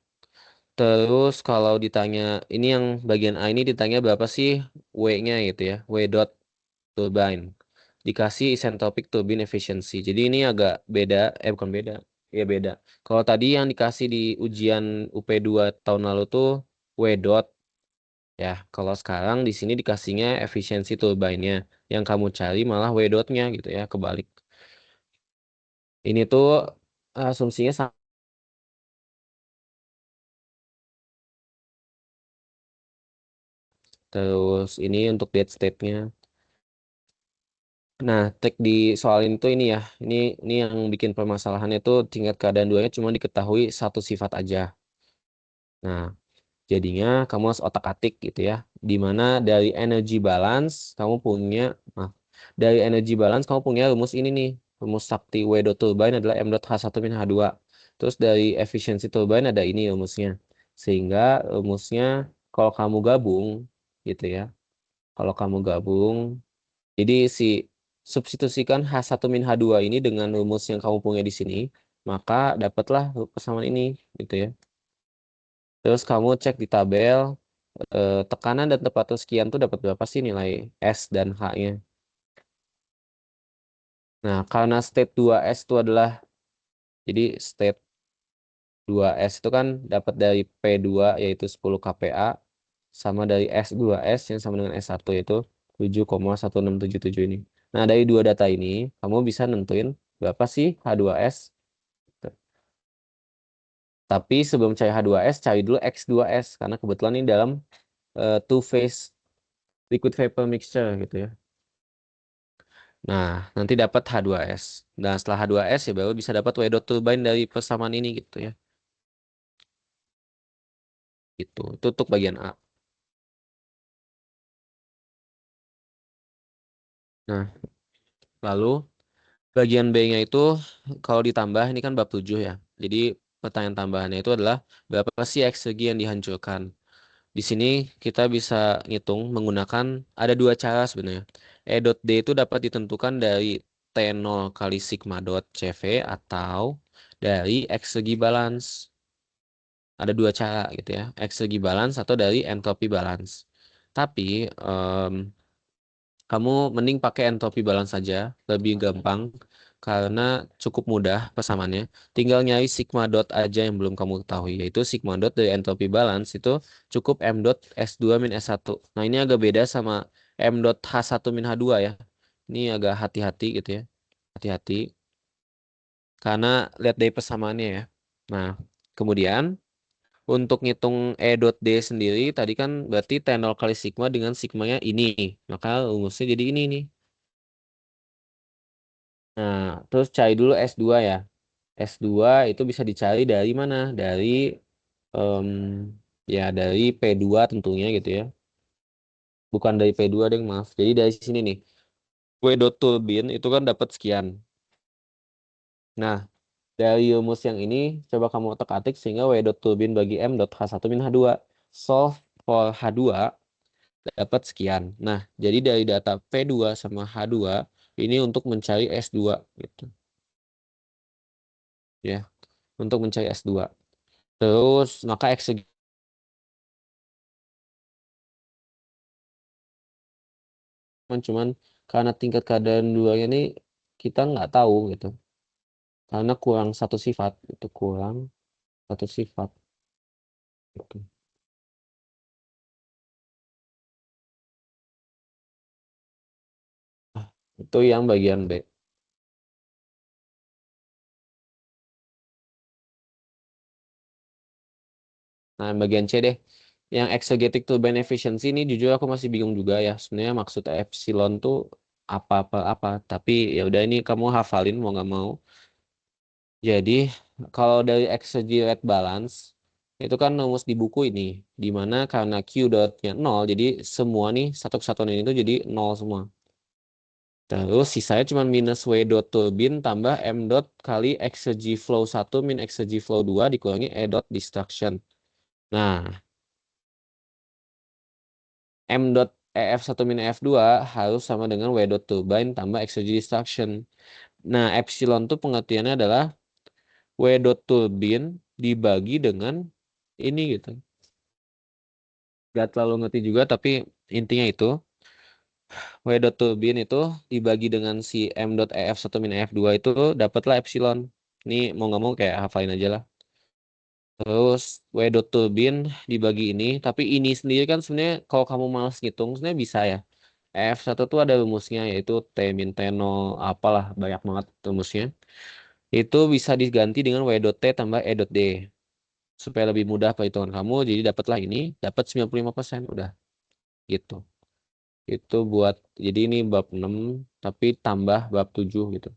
Terus kalau ditanya ini yang bagian A ini ditanya berapa sih W-nya gitu ya. W dot turbine. Dikasih isentropic turbine efficiency. Jadi ini agak beda, bukan beda. Ya beda. Kalau tadi yang dikasih di ujian UP2 tahun lalu tuh W dot ya. Kalau sekarang di sini dikasihnya efisiensi turbine-nya. Yang kamu cari malah W dot-nya gitu ya, kebalik. Ini tuh asumsinya sama. Terus ini untuk dead state-nya. Nah, tag di soal ini tuh ini ya. Ini yang bikin permasalahannya tuh tingkat keadaan duanya cuma diketahui satu sifat aja. Nah, jadinya kamu harus otak-atik gitu ya. Di mana dari energy balance kamu punya, maaf, dari energy balance kamu punya rumus ini nih. Rumus sakti W dot turbine adalah M dot H1 min H2. Terus dari efisiensi turbine ada ini rumusnya. Sehingga rumusnya kalau kamu gabung gitu ya. Kalau kamu gabung, jadi si substitusikan H1 min H2 ini dengan rumus yang kamu punya di sini, maka dapatlah persamaan ini gitu ya. Terus kamu cek di tabel tekanan dan temperatur sekian tuh dapat berapa sih nilai S dan H-nya. Nah, karena state 2S itu adalah jadi state 2S itu kan dapat dari P2 yaitu 10 kPa sama dari S2S yang sama dengan S1 yaitu 7,1677 ini. Nah, dari dua data ini kamu bisa nentuin berapa sih H2S. Tapi sebelum cari H2S, cari dulu X2S karena kebetulan ini dalam two phase liquid vapor mixture gitu ya. Nah, nanti dapat H2S. Dan setelah H2S ya baru bisa dapat W dot turbine dari persamaan ini gitu ya. Gitu. Itu untuk bagian A. Nah, lalu bagian B-nya itu kalau ditambah ini kan bab 7 ya. Jadi pertanyaan tambahannya itu adalah berapa sih eksegi yang dihancurkan. Di sini kita bisa ngitung menggunakan ada dua cara sebenarnya. E dot D itu dapat ditentukan dari T0 kali sigma dot CV atau dari eksegi balance. Ada dua cara gitu ya. Eksegi balance atau dari entropy balance. Tapi em, kamu mending pakai entropy balance saja, lebih gampang karena cukup mudah persamaannya. Tinggal nyari sigma dot aja yang belum kamu ketahui, yaitu sigma dot dari entropy balance itu cukup M dot S2 min S1. Nah, ini agak beda sama M dot H1 min H2 ya. Ini agak hati-hati gitu ya. Hati-hati karena lihat dari persamaannya ya. Nah, kemudian untuk ngitung E dot D sendiri tadi kan berarti T0 kali sigma dengan sigmanya ini. Maka rumusnya jadi ini nih. Nah, terus cari dulu S2 ya. S2 itu bisa dicari dari mana? Dari em, ya dari P2 tentunya gitu ya. Bukan dari P2 deh, maaf. Jadi dari sini nih. W dot turbine itu kan dapat sekian. Nah, dari rumus yang ini coba kamu otak-atik sehingga W dot turbine bagi M dot H1 min H2. Solve for H2 dapat sekian. Nah, jadi dari data P2 sama H2 ini untuk mencari S2 gitu ya. Untuk mencari S2. Terus maka eksegi cuman karena tingkat keadaan duanya ini kita nggak tahu gitu. Karena kurang satu sifat itu kurang satu sifat gitu. Ah, itu yang bagian B. Nah, bagian C deh. Yang exegetic turbine efficiency ini jujur aku masih bingung juga ya. Sebenarnya maksud epsilon tuh apa-apa. Tapi ya udah ini kamu hafalin mau nggak mau. Jadi kalau dari exergy rate balance itu kan rumus di buku ini. Dimana karena Q dotnya 0 jadi semua nih satu kesatuan ini tuh jadi 0 semua. Terus sisanya cuma minus W dot turbine tambah M dot kali exergy flow 1 min exergy flow 2 dikurangi E dot destruction. Nah, M dot EF1 min EF2 harus sama dengan W dot turbine tambah exergy destruction. Nah, epsilon tuh pengertiannya adalah W dot turbine dibagi dengan ini gitu. Gak terlalu ngerti juga, tapi intinya itu W dot turbine itu dibagi dengan si M dot EF1 min EF2 itu dapatlah epsilon. Ini mau nggak mau kayak hafalin aja lah. Terus W dot turbine dibagi ini, tapi ini sendiri kan sebenarnya kalau kamu malas ngitung sebenarnya bisa ya. F1 tuh ada rumusnya yaitu T min T0 apalah banyak banget rumusnya. Itu bisa diganti dengan W dot T tambah E dot D. Supaya lebih mudah perhitungan kamu, jadi dapatlah ini, dapat 95% udah gitu. Itu buat, jadi ini bab 6 tapi tambah bab 7 gitu.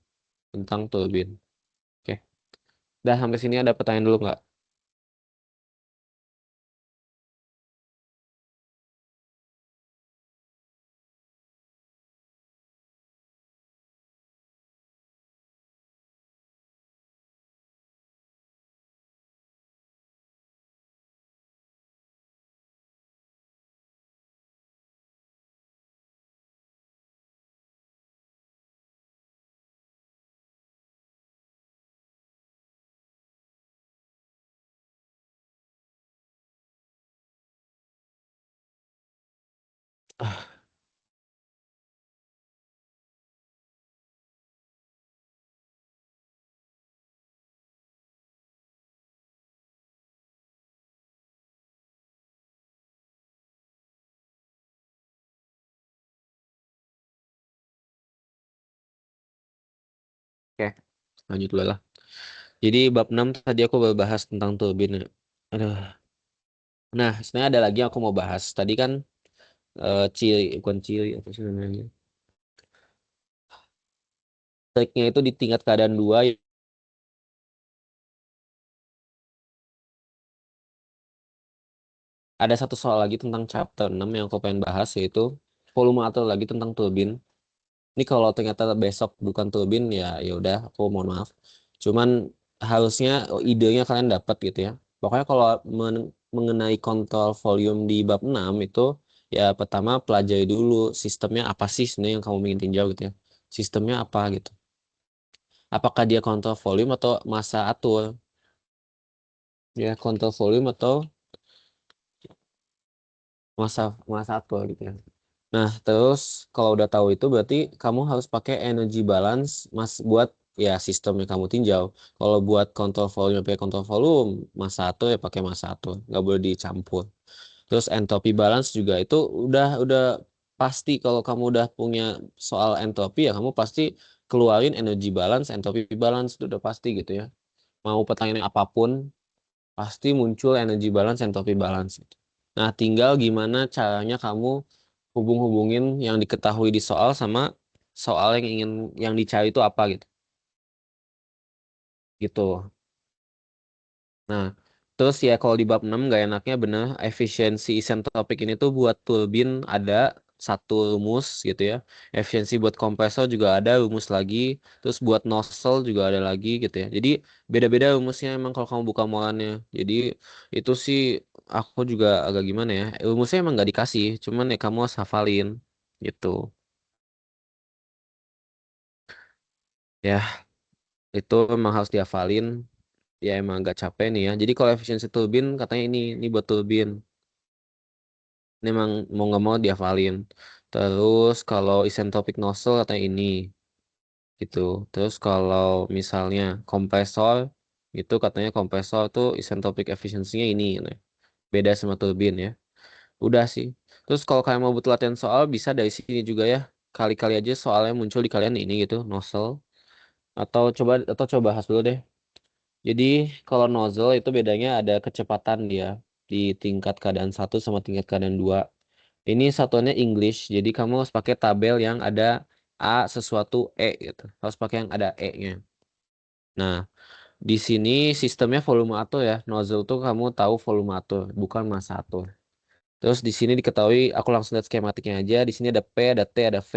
Tentang turbin. Oke. Dah sampai sini ada pertanyaan dulu nggak? Ah, oke, lanjut dulu lah. Jadi bab 6 tadi aku bahas tentang turbin. Ya. Aduh. Nah, sebenarnya ada lagi yang aku mau bahas. Tadi kan ciri, bukan ciri, apa sih namanya? Triknya itu di tingkat keadaan 2. Ada satu soal lagi tentang chapter 6 yang aku pengen bahas yaitu volume atur lagi tentang turbin. Ini kalau ternyata besok bukan turbin ya ya udah aku mohon maaf. Cuman harusnya idenya kalian dapat gitu ya. Pokoknya kalau mengenai kontrol volume di bab 6 itu ya pertama pelajari dulu sistemnya apa sih sebenarnya yang kamu ingin tinjau gitu ya. Sistemnya apa gitu. Apakah dia kontrol volume atau massa atur? Ya, kontrol volume atau massa massa atur gitu ya. Nah, terus kalau udah tahu itu berarti kamu harus pakai energy balance mas buat ya sistem yang kamu tinjau. Kalau buat kontrol volume pakai kontrol volume, massa satu ya pakai massa satu, nggak boleh dicampur. Terus entropy balance juga itu udah pasti kalau kamu udah punya soal entropy ya kamu pasti keluarin energy balance, entropy balance itu udah pasti gitu ya. Mau pertanyaan apapun pasti muncul energy balance, entropy balance. Gitu. Nah, tinggal gimana caranya kamu hubung-hubungin yang diketahui di soal sama soal yang dicari itu apa gitu. Gitu. Nah, terus ya kalau di bab 6 gak enaknya bener efisiensi isentropik ini tuh buat turbin ada satu rumus gitu ya. Efisiensi buat kompresor juga ada rumus lagi. Terus buat nozzle juga ada lagi gitu ya. Jadi beda-beda rumusnya emang kalau kamu buka mualannya. Jadi itu sih aku juga agak gimana ya. Rumusnya emang gak dikasih. Cuman ya kamu harus hafalin gitu. Ya, itu emang harus dihafalin. Ya emang agak capek nih ya. Jadi kalau efisiensi turbin katanya ini buat turbin. Ini emang mau nggak mau dihafalin. Terus kalau isentropic nozzle katanya ini gitu. Terus kalau misalnya kompresor itu katanya kompresor tuh isentropic efisiensinya ini. Nah, beda sama turbin ya. Udah sih. Terus kalau kalian mau buat latihan soal bisa dari sini juga ya. Kali-kali aja soalnya muncul di kalian ini gitu, nozzle. Atau coba bahas dulu deh. Jadi kalau nozzle itu bedanya ada kecepatan dia. di tingkat keadaan 1 sama tingkat keadaan 2. Ini satuannya English, jadi kamu harus pakai tabel yang ada A sesuatu E gitu. Harus pakai yang ada E-nya. Nah, di sini sistemnya volume atur ya. Nozzle tuh kamu tahu volume atur, bukan massa atur. Terus di sini diketahui, aku langsung lihat skematiknya aja. Di sini ada P, ada T, ada V.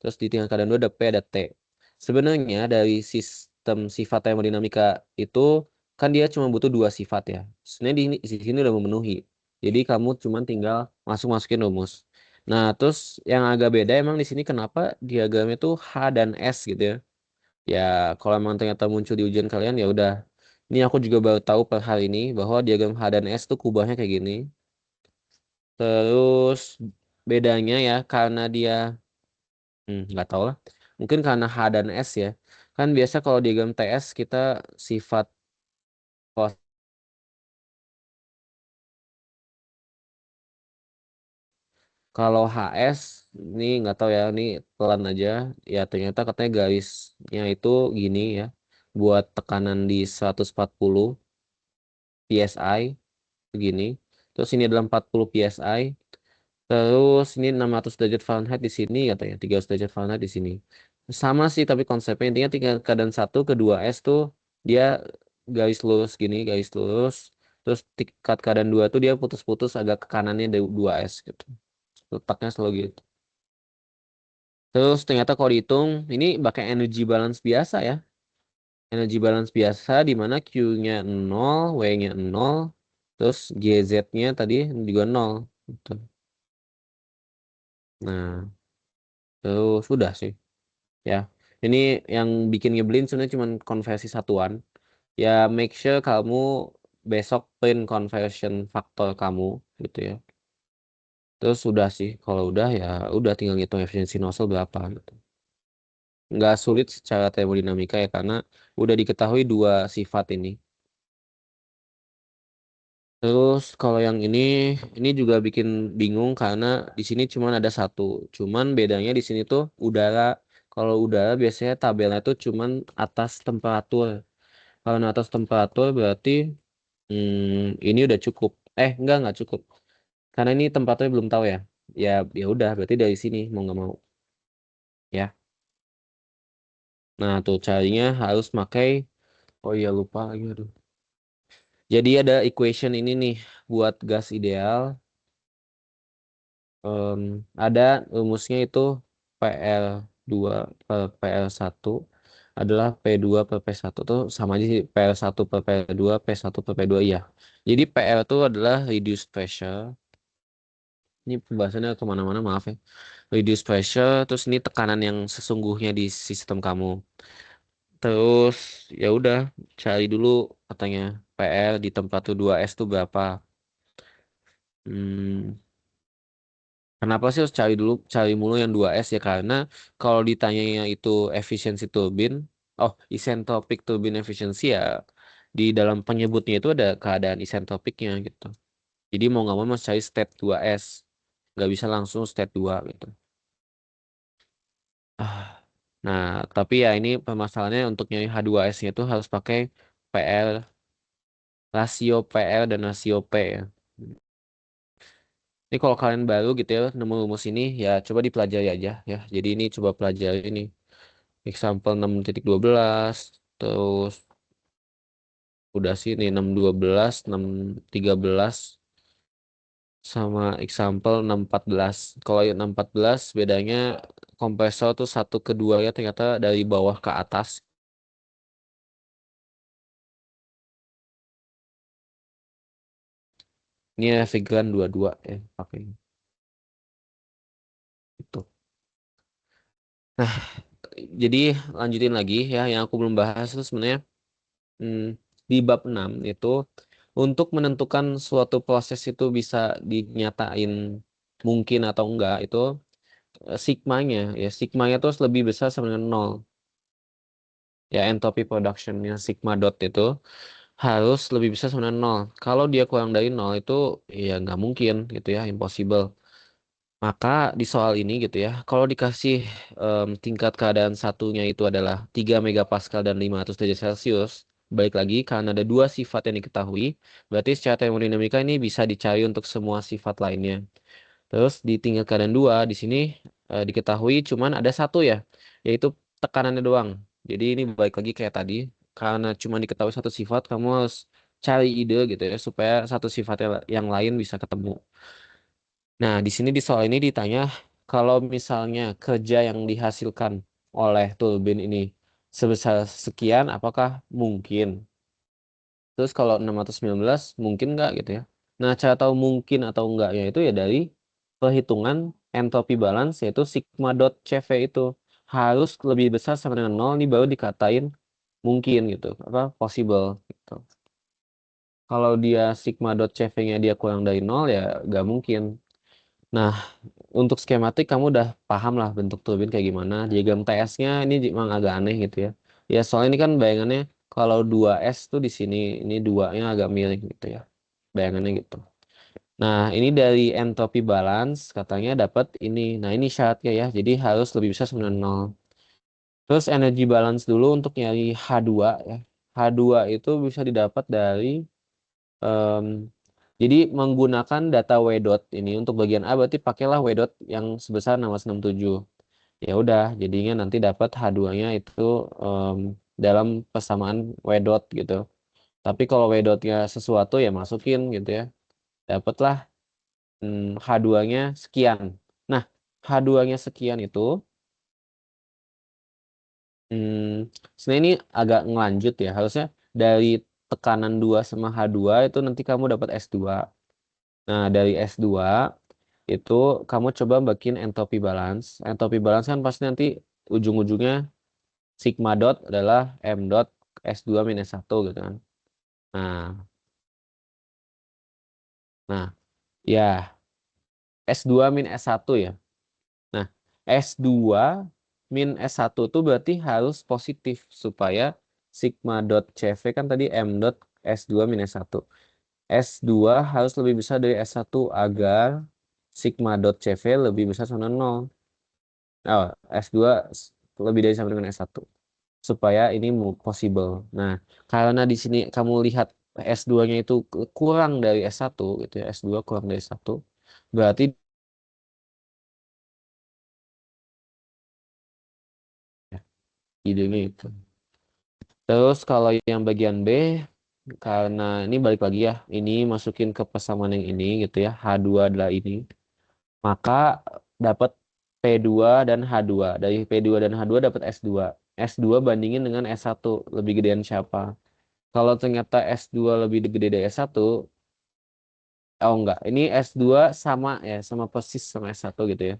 Terus di tingkat keadaan 2 ada P, ada T. Sebenarnya dari sistem sifat termodinamika itu kan dia cuma butuh dua sifat ya. Sebenarnya di sini udah memenuhi. Jadi kamu cuma tinggal masukin rumus. Nah, terus yang agak beda emang di sini kenapa diagramnya tuh H dan S gitu ya. Ya, kalau emang ternyata muncul di ujian kalian ya udah. Ini aku juga baru tahu per hari ini bahwa diagram H dan S tuh kubahnya kayak gini. Terus bedanya ya karena dia nggak tahu lah. Mungkin karena H dan S ya. Kan biasa kalau diagram TS kita sifat kos. Kalau HS ini nggak tahu ya, ini pelan aja. Ya ternyata katanya garisnya itu gini ya. Buat tekanan di 140 PSI begini. Terus ini adalah 40 PSI. Terus ini 600 derajat Fahrenheit di sini katanya, 300 derajat Fahrenheit di sini. Sama sih tapi konsepnya intinya tinggal keadaan 1 ke 2S tuh dia garis lurus gini, garis lurus. Terus tingkat keadaan 2 tuh dia putus-putus agak ke kanannya dari 2S gitu. Letaknya selalu gitu. Terus ternyata kalau dihitung ini pakai energy balance biasa ya. Energy balance biasa di mana Q-nya 0, W-nya 0, terus GZ-nya tadi juga 0 gitu. Nah, terus sudah sih. Ya, ini yang bikin nyebelin sebenarnya cuma konversi satuan. Ya, make sure kamu besok print conversion faktor kamu gitu ya. Terus sudah sih, kalau udah ya udah tinggal ngitung efisiensi nozzle berapa gitu. Nggak sulit secara termodinamika ya karena udah diketahui dua sifat ini. Terus kalau yang ini juga bikin bingung karena di sini cuma ada satu. Cuman bedanya di sini tuh udara. Kalau udara biasanya tabelnya tuh cuman atas temperatur. Kalau atas temperatur berarti ini udah cukup. Enggak cukup. Karena ini temperaturnya belum tahu ya. Ya ya udah berarti dari sini mau nggak mau ya. Nah, tuh carinya harus pakai oh iya lupa lagi aduh. Jadi ada equation ini nih buat gas ideal. Em, ada rumusnya itu PL2 per PL1 adalah P2 per P1 tuh sama aja sih PL1 per PL2 P1 per P2 iya. Jadi PL itu adalah reduced pressure. Ini pembahasannya kemana-mana maaf ya. Reduced pressure terus ini tekanan yang sesungguhnya di sistem kamu. Terus ya udah cari dulu katanya PL di tempat tuh 2S tuh berapa. Hmm, Kenapa sih harus cari mulu yang 2S ya? Karena kalau ditanyanya itu efisiensi turbin, oh isentropik turbin efisiensi ya di dalam penyebutnya itu ada keadaan isentropiknya gitu. Jadi mau nggak mau harus cari state 2S, nggak bisa langsung state 2 gitu. Ah, Nah, tapi ya ini permasalahannya untuk nyari H2S-nya itu harus pakai PL, rasio PL dan rasio P ya. Ini kalau kalian baru gitu ya nemu rumus ini ya coba dipelajari aja ya. Jadi ini coba pelajari ini. Example 6.12 terus udah sih nih 6.12 6.13 sama example 6.14. Kalau yang 6.14 bedanya kompresor tuh satu kedua ya ternyata dari bawah ke atas. Ini ya figuran 22 ya pakai itu. Nah, jadi lanjutin lagi ya yang aku belum bahas itu sebenarnya hmm, di bab 6 itu untuk menentukan suatu proses itu bisa dinyatain mungkin atau enggak itu sigmanya terus lebih besar sama dengan nol ya entropy productionnya sigma dot itu harus lebih besar sama dengan nol kalau dia kurang dari nol itu ya nggak mungkin gitu ya impossible maka di soal ini gitu ya kalau dikasih tingkat keadaan satunya itu adalah 3 megapascal dan 500 derajat Celcius balik lagi karena ada dua sifat yang diketahui, berarti secara termodinamika ini bisa dicari untuk semua sifat lainnya. Terus di tingkat keadaan dua di sini diketahui cuman ada satu ya, yaitu tekanannya doang. Jadi ini balik lagi kayak tadi, karena cuma diketahui satu sifat, kamu harus cari ide gitu ya supaya satu sifatnya yang lain bisa ketemu. Nah, di sini di soal ini ditanya kalau misalnya kerja yang dihasilkan oleh turbin ini sebesar sekian, apakah mungkin? Terus kalau 619 mungkin nggak gitu ya. Nah, cara tahu mungkin atau enggaknya itu ya dari perhitungan entropy balance yaitu sigma dot CV itu harus lebih besar sama dengan nol ini baru dikatain mungkin gitu, apa possible gitu. Kalau dia sigma dot CV-nya dia kurang dari nol ya nggak mungkin. Nah, untuk skematik kamu udah paham lah bentuk turbin kayak gimana. Diagram TS-nya ini memang agak aneh gitu ya. Ya soalnya ini kan bayangannya kalau 2S tuh di sini, ini 2-nya agak miring gitu ya. Bayangannya gitu. Nah, ini dari entropy balance katanya dapat ini. Nah, ini syaratnya ya. Jadi harus lebih besar sama dengan nol. Terus energy balance dulu untuk nyari H2 ya. H2 itu bisa didapat dari em, jadi menggunakan data W dot ini untuk bagian A berarti pakailah W dot yang sebesar 667. Ya udah, jadinya nanti dapat H2-nya itu em, dalam persamaan W dot gitu. Tapi kalau W dot-nya sesuatu ya masukin gitu ya. Dapatlah H2-nya sekian. Nah, H2-nya sekian itu hmm, sebenarnya ini agak ngelanjut ya. Harusnya dari tekanan 2 sama H2 itu nanti kamu dapat S2. Nah, dari S2 itu kamu coba bikin entropy balance. Entropy balance kan pasti nanti ujung-ujungnya sigma dot adalah M dot S2 minus 1 gitu kan. Nah, nah, ya S2 min S1 ya. Nah, S2 min S1 itu berarti harus positif supaya sigma dot CV kan tadi M dot S2 min S1. S2 harus lebih besar dari S1 agar sigma dot CV lebih besar sama 0. Oh, S2 lebih dari sama dengan S1 supaya ini possible. Nah, karena di sini kamu lihat S2-nya itu kurang dari S1 gitu ya, S2 kurang dari S1, berarti ya, idenya itu. Terus kalau yang bagian B, karena ini balik lagi ya, ini masukin ke persamaan yang ini gitu ya, H2 adalah ini, maka dapat P2 dan H2. Dari P2 dan H2 dapat S2. S2 bandingin dengan S1, lebih gedean siapa? Kalau ternyata S2 lebih gede dari S1, oh enggak, ini S2 sama ya, sama persis sama S1 gitu ya.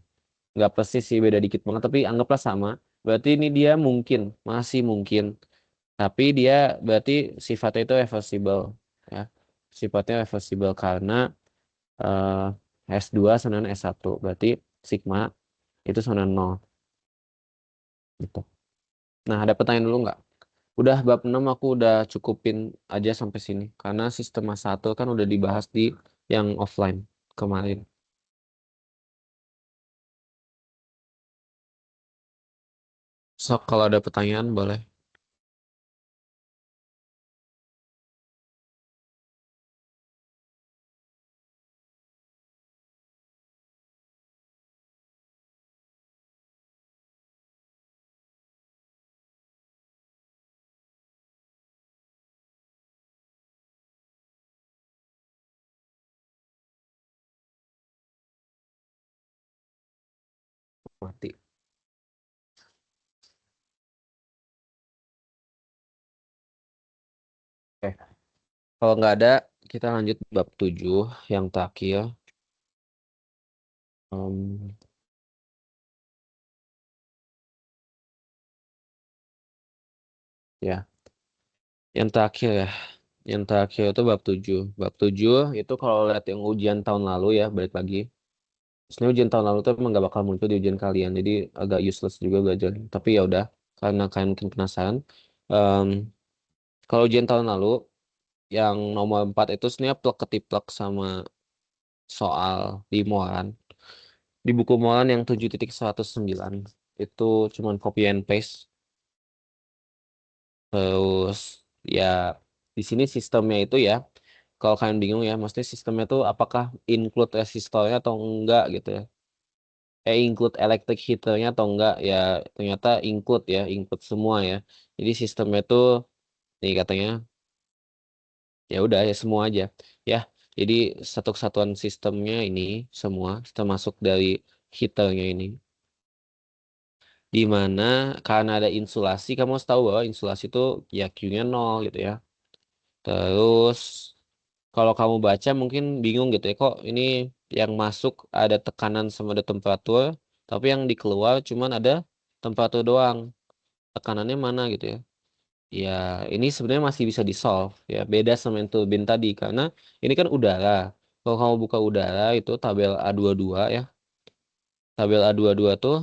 Enggak persis sih, beda dikit banget, tapi anggaplah sama. Berarti ini dia mungkin, masih mungkin. Tapi dia berarti sifatnya itu reversible ya. Sifatnya reversible karena S2 sama dengan S1. Berarti sigma itu sama dengan 0 gitu. Nah, ada pertanyaan dulu nggak? Udah bab 6 aku udah cukupin aja sampai sini. Karena sistema satu kan udah dibahas di yang offline kemarin. So, kalau ada pertanyaan boleh. Mati. Oke. Kalau nggak ada, kita lanjut bab 7 yang terakhir. Em, ya, yang terakhir ya. Yang terakhir itu bab 7. Bab 7 itu kalau lihat yang ujian tahun lalu ya, balik lagi. Sebenarnya ujian tahun lalu tuh emang nggak bakal muncul di ujian kalian. Jadi agak useless juga belajar. Tapi ya udah, karena kalian mungkin penasaran. Em, kalau ujian tahun lalu, yang nomor 4 itu sebenarnya plek ketiplek sama soal di Moran. Di buku Moran yang 7.109 itu cuman copy and paste. Terus Ya, di sini sistemnya itu ya, kalau kalian bingung ya, maksudnya sistemnya itu apakah include resistornya atau enggak gitu ya. Include electric heaternya atau enggak ya, ternyata include ya, include semua ya. Jadi sistemnya itu nih katanya ya udah ya semua aja ya. Jadi satu kesatuan sistemnya ini semua termasuk dari heaternya ini. Di mana karena ada insulasi, kamu harus tahu bahwa insulasi itu ya Q-nya 0 gitu ya. Terus kalau kamu baca mungkin bingung gitu ya, kok ini yang masuk ada tekanan sama ada temperatur, tapi yang dikeluar cuman ada temperatur doang. Tekanannya mana gitu ya. Ya, ini sebenarnya masih bisa di-solve ya. Beda sama yang turbin tadi karena ini kan udara. Kalau kamu buka udara itu tabel A22 ya. Tabel A22 tuh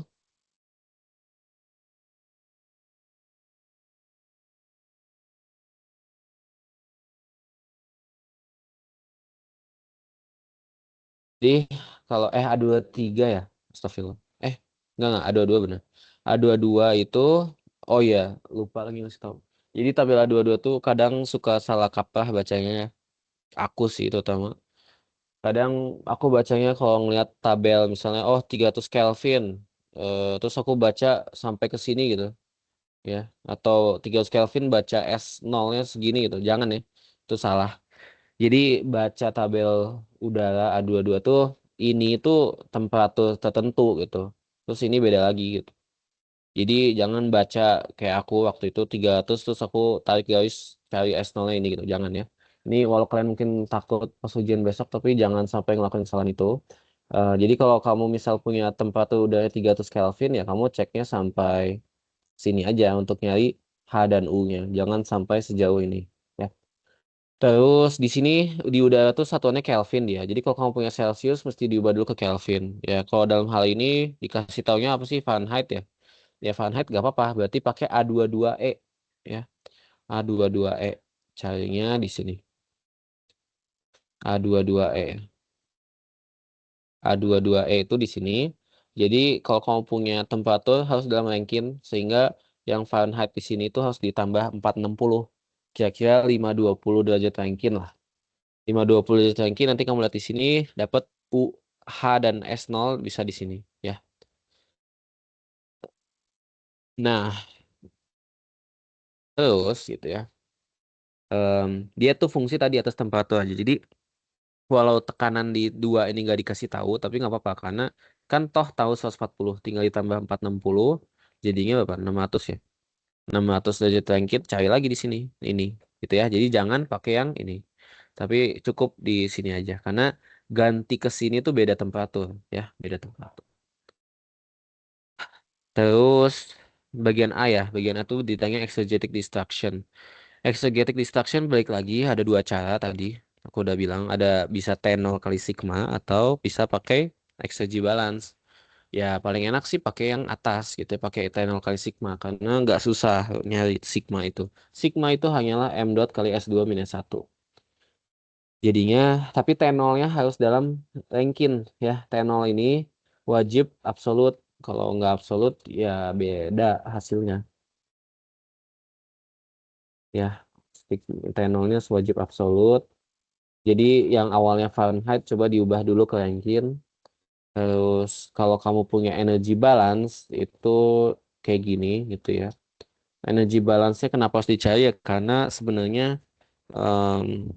di kalau A23 ya. Astagfirullah. Enggak A22 bener. A22 itu oh ya, lupa lagi ngasih tahu. Jadi tabel A22 tuh kadang suka salah kaprah bacanya. Aku sih terutama. Kadang aku bacanya kalau ngelihat tabel misalnya oh 300 Kelvin, terus aku baca sampai ke sini gitu ya, atau 300 Kelvin baca S0-nya segini gitu. Jangan ya. Itu salah. Jadi baca tabel udara A22 tuh ini tuh temperatur tertentu gitu. Terus ini beda lagi gitu. Jadi jangan baca kayak aku waktu itu 300 terus aku tarik garis cari S0-nya ini gitu. Jangan ya. Ini walau kalian mungkin takut pas ujian besok tapi jangan sampai ngelakuin kesalahan itu. Jadi kalau kamu misal punya temperatur udara 300 Kelvin ya kamu ceknya sampai sini aja untuk nyari H dan U-nya. Jangan sampai sejauh ini. Ya. Terus di sini di udara tuh satuannya Kelvin dia. Jadi kalau kamu punya Celsius mesti diubah dulu ke Kelvin. Ya, kalau dalam hal ini dikasih taunya apa sih Fahrenheit ya? Ya Fahrenheit gak apa-apa, berarti pakai A22E ya. A22E. Carinya di sini. A22E. A22E itu di sini. Jadi kalau kamu punya temperatur harus dalam Rankine sehingga yang Fahrenheit di sini itu harus ditambah 460. Kira-kira 520 derajat Rankine lah. 520 derajat Rankine nanti kamu lihat di sini dapat U, H dan S0 bisa di sini ya. Nah, terus gitu ya. Dia tuh fungsi tadi atas temperatur aja. Jadi walau tekanan di dua ini nggak dikasih tahu, tapi nggak apa-apa karena kan toh tahu 140 tinggal ditambah 460 jadinya berapa? 600 ya. 600 derajat Rankine cari lagi di sini ini gitu ya. Jadi jangan pakai yang ini. Tapi cukup di sini aja karena ganti ke sini tuh beda temperatur ya, beda temperatur. Terus bagian A ya, bagian A tuh ditanya exergetic destruction. Exergetic destruction balik lagi ada dua cara tadi. Aku udah bilang ada bisa T0 kali sigma atau bisa pakai exergy balance. Ya paling enak sih pakai yang atas gitu ya, pakai T0 kali sigma karena nggak susah nyari sigma itu. Sigma itu hanyalah M dot kali S2 minus 1. Jadinya tapi T0-nya harus dalam Rankine ya. T0 ini wajib absolut. Kalau nggak absolut ya beda hasilnya ya. T0-nya wajib absolut. Jadi yang awalnya Fahrenheit coba diubah dulu ke Rankine. Terus kalau kamu punya energy balance itu kayak gini gitu ya. Energy balance-nya kenapa harus dicari ya? Karena sebenarnya em,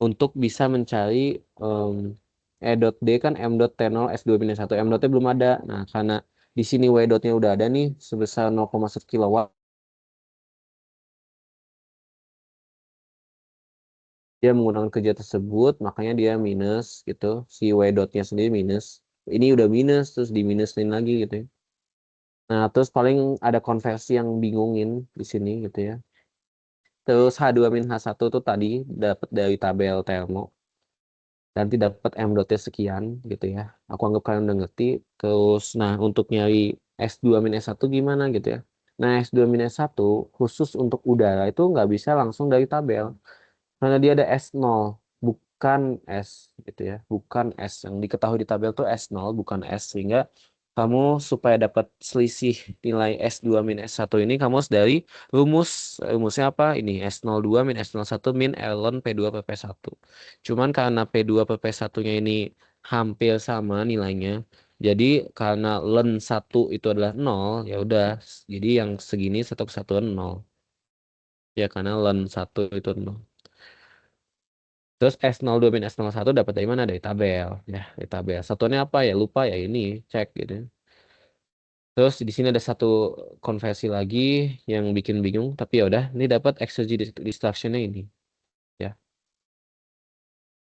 untuk bisa mencari em, E dot D kan M dot T0 S2 minus 1. M dotnya belum ada. Nah, karena di sini W dotnya udah ada nih sebesar 0,1 kilowatt. Dia menggunakan kerja tersebut, makanya dia minus gitu. Si W dotnya sendiri minus. Ini udah minus, terus diminusin lagi gitu ya. Nah, terus paling ada konversi yang bingungin di sini gitu ya. Terus H2-H1 tuh tadi dapat dari tabel termo. Nanti dapat M dotnya sekian gitu ya. Aku anggap kalian udah ngerti. Terus, nah untuk nyari S2-S1 gimana gitu ya. Nah, S2-S1 khusus untuk udara itu nggak bisa langsung dari tabel. Karena dia ada S0, bukan S gitu ya. Bukan S. Yang diketahui di tabel tuh S0, bukan S. Sehingga kamu supaya dapat selisih nilai S2 min S1 ini kamu harus dari rumusnya apa? Ini S02 min S01 min ln P2 per P1. Cuman karena P2 per P1-nya ini hampir sama nilainya, jadi karena ln 1 itu adalah 0, ya udah, jadi yang segini satu kesatuan 0. Ya karena ln 1 itu 0. Terus S02 min S01 dapat dari mana? Dari tabel. Ya, dari tabel. Satuannya apa ya? Lupa ya ini, cek gitu. Terus di sini ada satu konversi lagi yang bikin bingung, tapi ya udah, ini dapat exergy distractionnya ini, ya,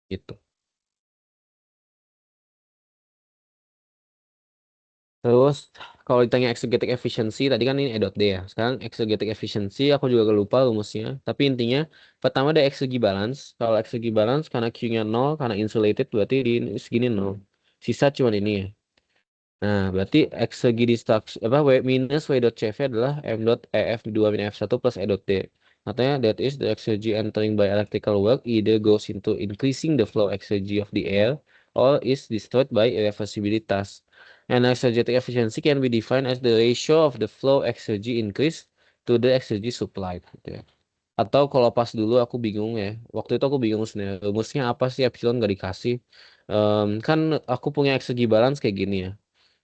gitu. Terus kalau ditanya exegetic efficiency, tadi kan ini E dot D ya. Sekarang exegetic efficiency aku juga lupa rumusnya, tapi intinya pertama ada exergy balance. Kalau exergy balance karena Q-nya 0, karena insulated berarti di segini 0. Sisa cuma ini ya. Nah, berarti X segi distraksi apa W minus W dot CV adalah M dot EF 2 min F1 plus E dot D. Katanya that is the exergy entering by electrical work either goes into increasing the flow exergy of the air or is destroyed by irreversibilitas. And exergetic efficiency can be defined as the ratio of the flow exergy increase to the exergy supplied. Gitu ya. Atau kalau pas dulu aku bingung ya, waktu itu aku bingung sebenarnya rumusnya apa sih epsilon gak dikasih. Kan aku punya eksegi balance kayak gini ya.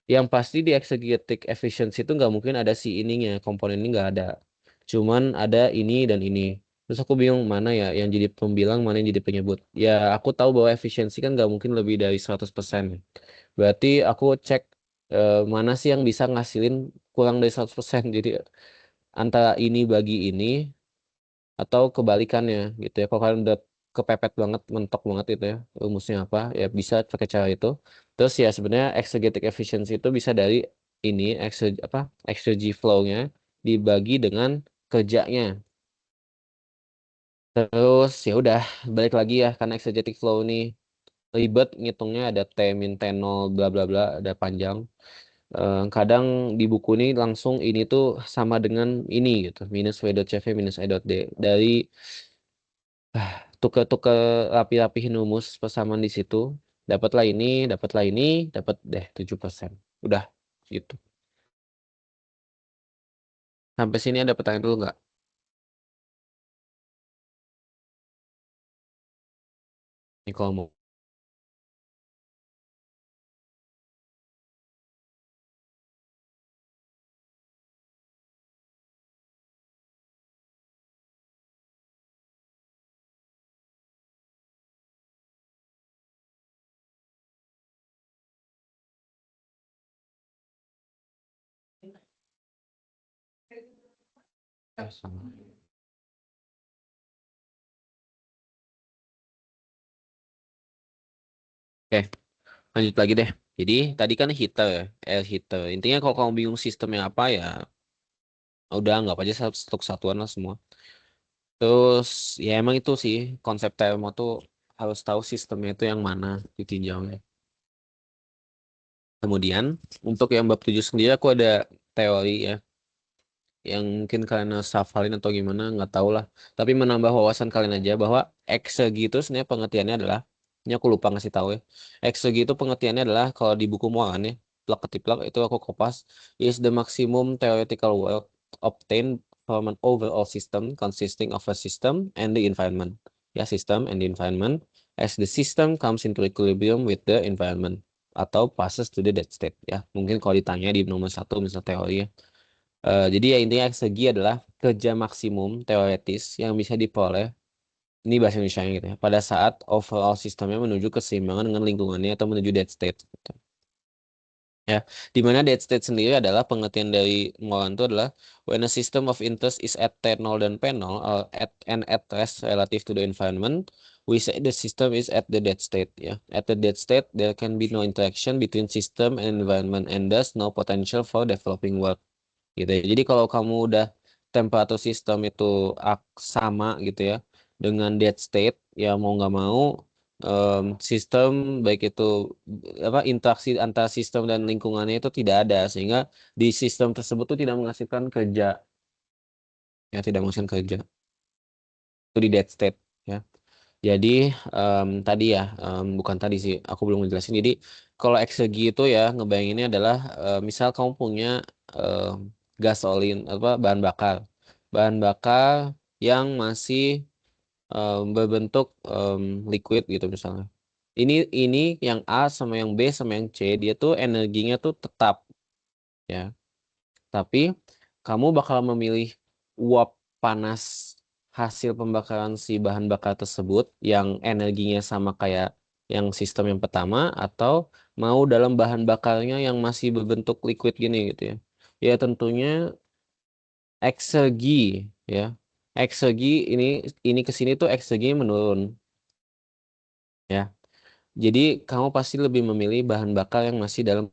Yang pasti di exegetic efficiency itu nggak mungkin ada si ininya, komponen ini nggak ada. Cuman ada ini dan ini. Terus aku bingung mana ya yang jadi pembilang, mana yang jadi penyebut. Ya aku tahu bahwa efisiensi kan nggak mungkin lebih dari 100%. Berarti aku cek mana sih yang bisa ngasilin kurang dari 100%. Jadi antara ini bagi ini atau kebalikannya gitu ya. Kalau kalian udah kepepet banget, mentok banget itu ya, rumusnya apa, ya bisa pakai cara itu. Terus ya sebenarnya exegetic efficiency itu bisa dari ini exergy flow-nya dibagi dengan kerjanya. Terus ya udah balik lagi ya karena exegetic flow ini ribet ngitungnya ada T min T0 bla bla bla ada panjang. Kadang di buku ini langsung ini tuh sama dengan ini gitu minus V dot CV minus E dot D dari tuker-tuker rapi-rapihin rumus persamaan di situ. Dapatlah ini, dapat deh 7%. Udah, gitu. Sampai sini ada pertanyaan dulu nggak? Nih kalau mau. Sama. Oke, lanjut lagi deh. Jadi tadi kan heater ya, air heater. Intinya kalau kamu bingung sistemnya apa ya, udah anggap aja satu satuan lah semua. Terus ya emang itu sih konsep termo tuh harus tahu sistemnya itu yang mana ditinjaunya. Kemudian untuk yang bab 7 sendiri aku ada teori ya. Yang mungkin kalian harus hafalin atau gimana nggak tahu lah, tapi menambah wawasan kalian aja bahwa eksegi itu sebenarnya pengertiannya adalah, ini aku lupa ngasih tahu ya, eksegi itu pengertiannya adalah kalau di buku mualan ya plak ketiplak itu aku kopas, is the maximum theoretical work obtained from an overall system consisting of a system and the environment, ya system and the environment, as the system comes into equilibrium with the environment atau passes to the dead state ya, mungkin kalau ditanya di nomor satu misal teori ya. Jadi ya intinya eksegi adalah kerja maksimum teoretis yang bisa diperoleh, ini bahasa Indonesia gitu ya, pada saat overall sistemnya menuju keseimbangan dengan lingkungannya atau menuju dead state. Gitu. Ya, di mana dead state sendiri adalah pengertian dari Moran itu adalah when a system of interest is at T0 dan P0 or at rest relative to the environment, we say the system is at the dead state. Ya, at the dead state there can be no interaction between system and environment and thus no potential for developing work gitu ya. Jadi kalau kamu udah temperatur sistem itu sama gitu ya dengan dead state ya mau nggak mau sistem baik itu apa interaksi antara sistem dan lingkungannya itu tidak ada sehingga di sistem tersebut tuh tidak menghasilkan kerja ya tidak menghasilkan kerja itu di dead state ya. Jadi tadi ya, bukan tadi sih, aku belum ngejelasin. Jadi kalau eksegi itu ya ngebayanginnya adalah misal kamu punya em, gasolin apa bahan bakar yang masih berbentuk liquid gitu misalnya. Ini yang A sama yang B sama yang C dia tuh energinya tuh tetap ya. Tapi kamu bakal memilih uap panas hasil pembakaran si bahan bakar tersebut yang energinya sama kayak yang sistem yang pertama atau mau dalam bahan bakarnya yang masih berbentuk liquid gini gitu ya. Ya tentunya eksegi ya. Eksegi ini ke sini tuh eksegi menurun ya. Jadi kamu pasti lebih memilih bahan bakar yang masih dalam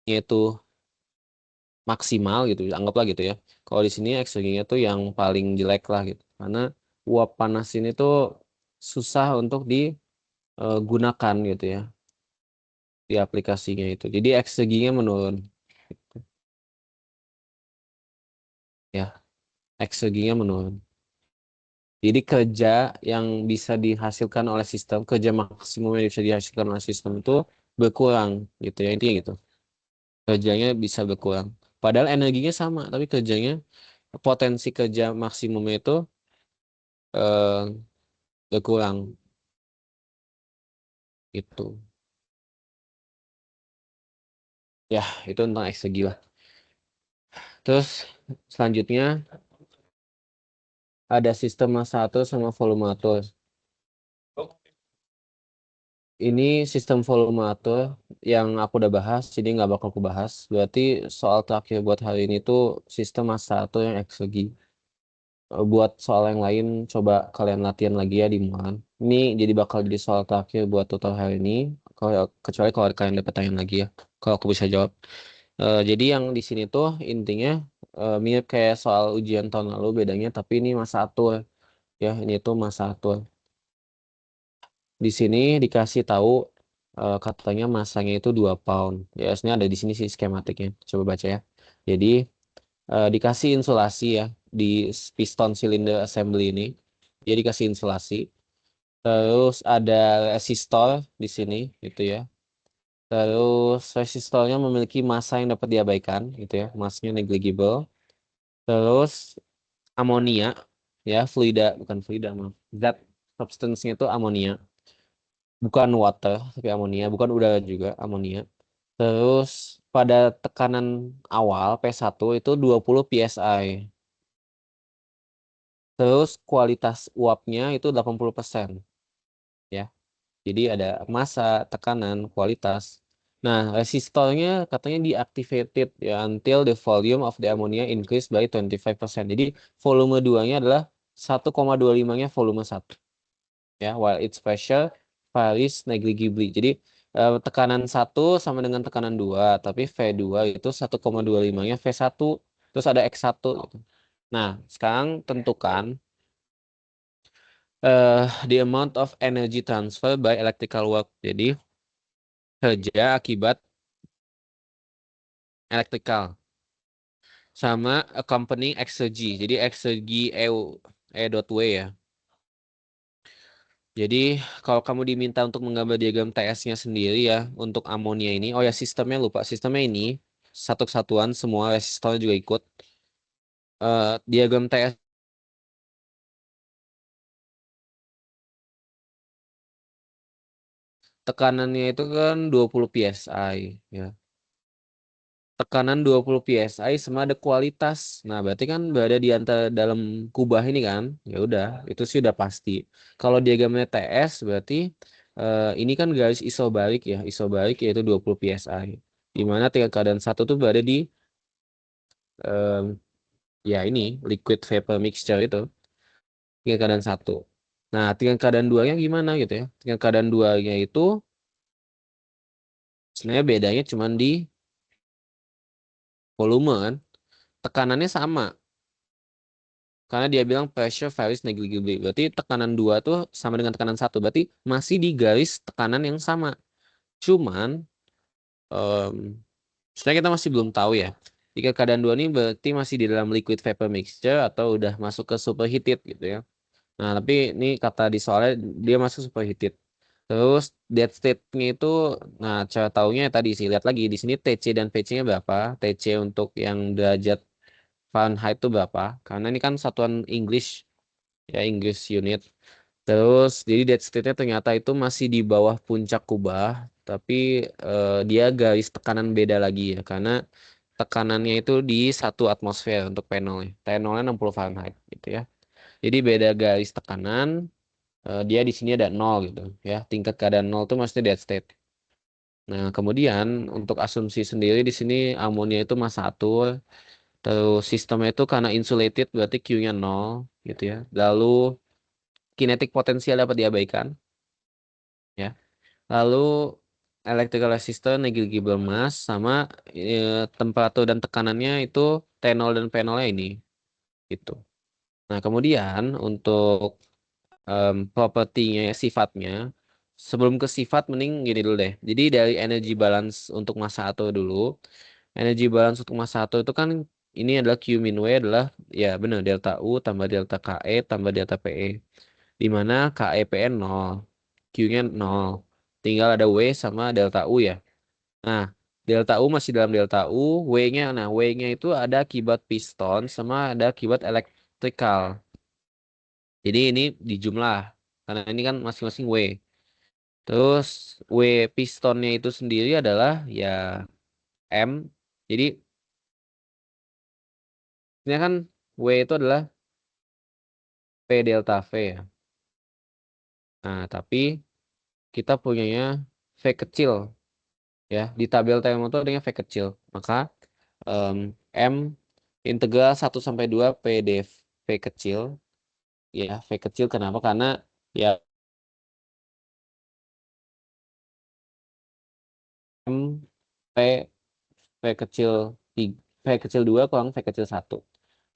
itu maksimal gitu, anggaplah gitu ya. Kalau di sini ekseginya tuh yang paling jelek lah gitu. Karena uap panas ini tuh susah untuk digunakan gitu ya di aplikasinya itu. Jadi ekseginya menurun ya, ekseginya menurun. Jadi kerja yang bisa dihasilkan oleh sistem, kerja maksimum yang bisa dihasilkan oleh sistem itu berkurang gitu ya, intinya gitu. Kerjanya bisa berkurang. Padahal energinya sama, tapi kerjanya potensi kerja maksimumnya itu eh, berkurang itu. Ya, itu tentang eksegi lah. Terus selanjutnya ada sistem massa atur sama volume atur. Ini sistem volume atur yang aku udah bahas, jadi nggak bakal aku bahas. Berarti soal terakhir buat hari ini tuh sistem massa atur yang eksegi. Buat soal yang lain, coba kalian latihan lagi ya di Mulan. Ini jadi bakal jadi soal terakhir buat tutor hari ini. Kecuali kalau kalian ada pertanyaan lagi ya. Kalau aku bisa jawab. Jadi yang di sini tuh intinya mirip kayak soal ujian tahun lalu bedanya, tapi ini masa atur ya. Ini tuh masa atur. Di sini dikasih tahu katanya masanya itu 2 pound. Ya, sebenarnya ada di sini sih skematiknya. Coba baca ya. Jadi dikasih insulasi ya di piston cylinder assembly ini. Dia dikasih insulasi. Terus ada resistor di sini gitu ya. Terus resistornya memiliki massa yang dapat diabaikan gitu ya. Massanya negligible. Terus amonia ya, fluida bukan fluida maaf. Zat substance-nya itu amonia, bukan water tapi amonia, bukan udara juga, amonia. Terus pada tekanan awal P1 itu 20 psi. Terus kualitas uapnya itu 80% ya. Jadi ada massa, tekanan, kualitas. Nah, resistornya katanya deactivated ya until the volume of the ammonia increase by 25%. Jadi volume 2-nya adalah 1,25-nya volume 1 ya, while its pressure varies negligibly. Jadi tekanan 1 sama dengan tekanan 2, tapi V2 itu 1,25-nya V1, terus ada X1 gitu. Nah, sekarang tentukan the amount of energy transfer by electrical work. Jadi kerja akibat elektrikal sama accompanying exergy. Jadi exergy E dot W ya. Jadi kalau kamu diminta untuk menggambar diagram TS-nya sendiri ya untuk amonia ini. Oh ya, sistemnya lupa. Sistemnya ini satu kesatuan semua resistornya juga ikut. Diagram TS tekanannya itu kan 20 psi ya. Tekanan 20 psi sama ada kualitas. Nah, berarti kan berada di antara dalam kubah ini kan. Ya udah, itu sih udah pasti. Kalau diagramnya TS berarti ini kan garis isobalik ya. Isobalik yaitu 20 psi. Di mana tingkat keadaan satu tuh berada di em, ya ini liquid vapor mixture itu. Tingkat keadaan satu. Nah, tingkat keadaan duanya gimana gitu ya. Tingkat keadaan duanya itu sebenarnya bedanya cuma di volume kan. Tekanannya sama. Karena dia bilang pressure varies negligibly. Berarti tekanan 2 tuh sama dengan tekanan 1. Berarti masih di garis tekanan yang sama. Cuman, em, sebenarnya kita masih belum tahu ya. Jika keadaan 2 ini berarti masih di dalam liquid vapor mixture atau udah masuk ke superheated gitu ya. Nah, tapi ini kata di soalnya dia masuk superheated. Terus dead state-nya itu, nah cara taunya tadi sih, lihat lagi di sini TC dan VC-nya berapa. TC untuk yang derajat Fahrenheit itu berapa. Karena ini kan satuan English, ya English unit. Terus jadi dead state-nya ternyata itu masih di bawah puncak kubah, tapi dia garis tekanan beda lagi ya, karena tekanannya itu di 1 atmosfer untuk panelnya. Panelnya 60 Fahrenheit gitu ya. Jadi beda garis tekanan, dia di sini ada 0 gitu ya. Tingkat keadaan 0 itu maksudnya dead state. Nah, kemudian untuk asumsi sendiri di sini amonia itu massa atur, terus sistemnya itu karena insulated berarti Q-nya 0 gitu ya. Lalu kinetik potensial dapat diabaikan ya. Lalu electrical resistance, negligible mass, sama temperatur dan tekanannya itu T0 dan P0-nya ini gitu. Nah, kemudian untuk propertinya, sifatnya, sebelum ke sifat mending gini dulu deh. Jadi dari energy balance untuk massa atom dulu. Energy balance untuk massa atom itu kan ini adalah Q min W adalah ya benar delta U tambah delta KE tambah delta PE. Di mana KE PE 0, Q-nya 0. Tinggal ada W sama delta U ya. Nah, delta U masih dalam delta U, W-nya nah W-nya itu ada akibat piston sama ada akibat elektrikal. Jadi ini dijumlah karena ini kan masing-masing W. Terus W pistonnya itu sendiri adalah ya M. Jadi ini kan W itu adalah P delta V ya. Nah, tapi kita punyanya V kecil ya. Di tabel Telmo itu adanya V kecil. Maka em, M integral 1 sampai 2 P dV kecil. Ya, V kecil kenapa? Karena ya M P V kecil V kecil 2 kurang V kecil 1.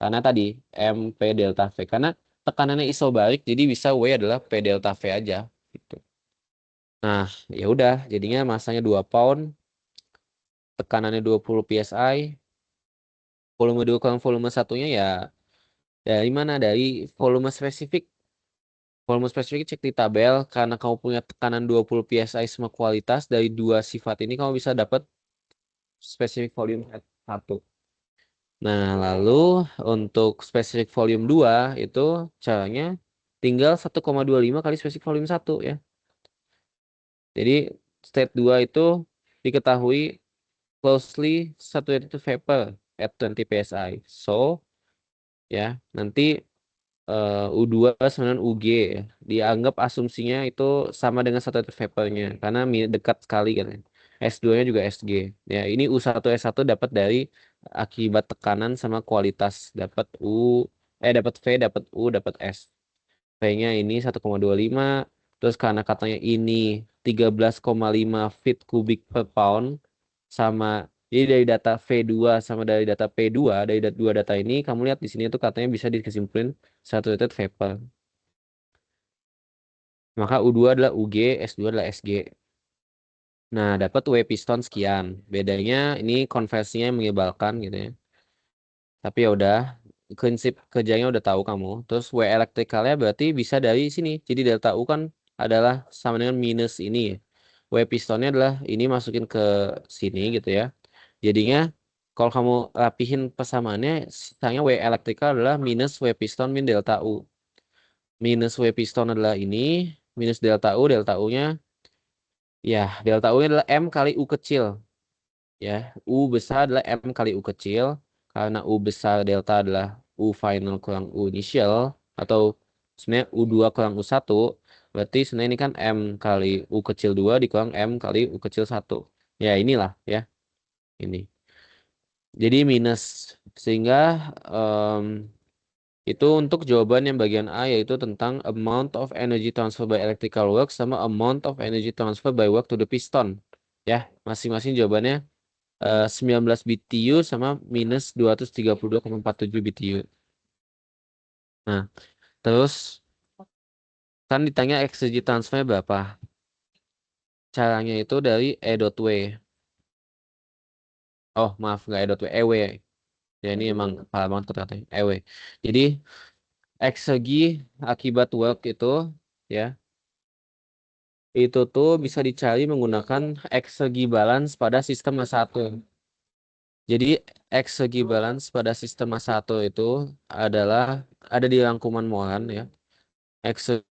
Karena tadi MP delta V. Karena tekanannya isobarik, jadi bisa W adalah P delta V aja. Gitu. Nah, ya udah, jadinya masanya 2 pound, tekanannya 20 psi, volume 2 kurang volume satunya ya dari mana? Dari volume spesifik. Volume spesifik cek di tabel, karena kamu punya tekanan 20 psi semua kualitas, dari dua sifat ini kamu bisa dapat spesifik volume 1. Nah, lalu untuk spesifik volume 2 itu caranya tinggal 1,25 kali spesifik volume 1 ya. Jadi state 2 itu diketahui closely saturated to vapor at 20 psi. So, ya, nanti U2 sama dengan UG ya. Dianggap asumsinya itu sama dengan saturated vapornya karena dekat sekali kan. S2-nya juga SG. Ya, ini U1 S1 dapat dari akibat tekanan sama kualitas. Dapat V, dapat U, dapat S. V-nya ini 1,25. Terus karena katanya ini 13,5 feet kubik per pound sama jadi dari data V2 sama dari data P2, dari dua data ini kamu lihat di sini tuh katanya bisa dikesimpulin saturated vapor. Maka U2 adalah UG, S2 adalah SG. Nah, dapat W piston sekian. Bedanya ini konversinya yang menyebalkan gitu ya. Tapi ya udah, prinsip kerjanya udah tahu kamu. Terus W elektrikalnya berarti bisa dari sini. Jadi delta U kan adalah sama dengan minus ini ya. W pistonnya adalah ini masukin ke sini gitu ya. Jadinya kalau kamu rapihin persamaannya, sisanya W elektrikal adalah minus W piston min delta U. Minus W piston adalah ini, minus delta U-nya, ya delta U-nya adalah M kali U kecil. Ya, U besar adalah M kali U kecil, karena U besar delta adalah U final kurang U initial, atau sebenarnya U2 kurang U1, berarti sebenarnya ini kan M kali U kecil 2 dikurang M kali U kecil 1. Ya inilah ya, ini. Jadi minus, sehingga em, itu untuk jawaban yang bagian A yaitu tentang amount of energy transfer by electrical work sama amount of energy transfer by work to the piston. Ya, masing-masing jawabannya 19 BTU sama minus 232,47 BTU. Nah, terus kan ditanya exergi transfer berapa? Caranya itu dari E dot W. Oh, maaf, nggak E dot W, EW. Ya, ini emang paham banget kata-katanya. EW. Jadi, eksegi akibat work itu, ya, itu tuh bisa dicari menggunakan eksegi balance pada sistem S1. Jadi, eksegi balance pada sistem S1 itu adalah ada di rangkuman Moran, ya. Eksegi,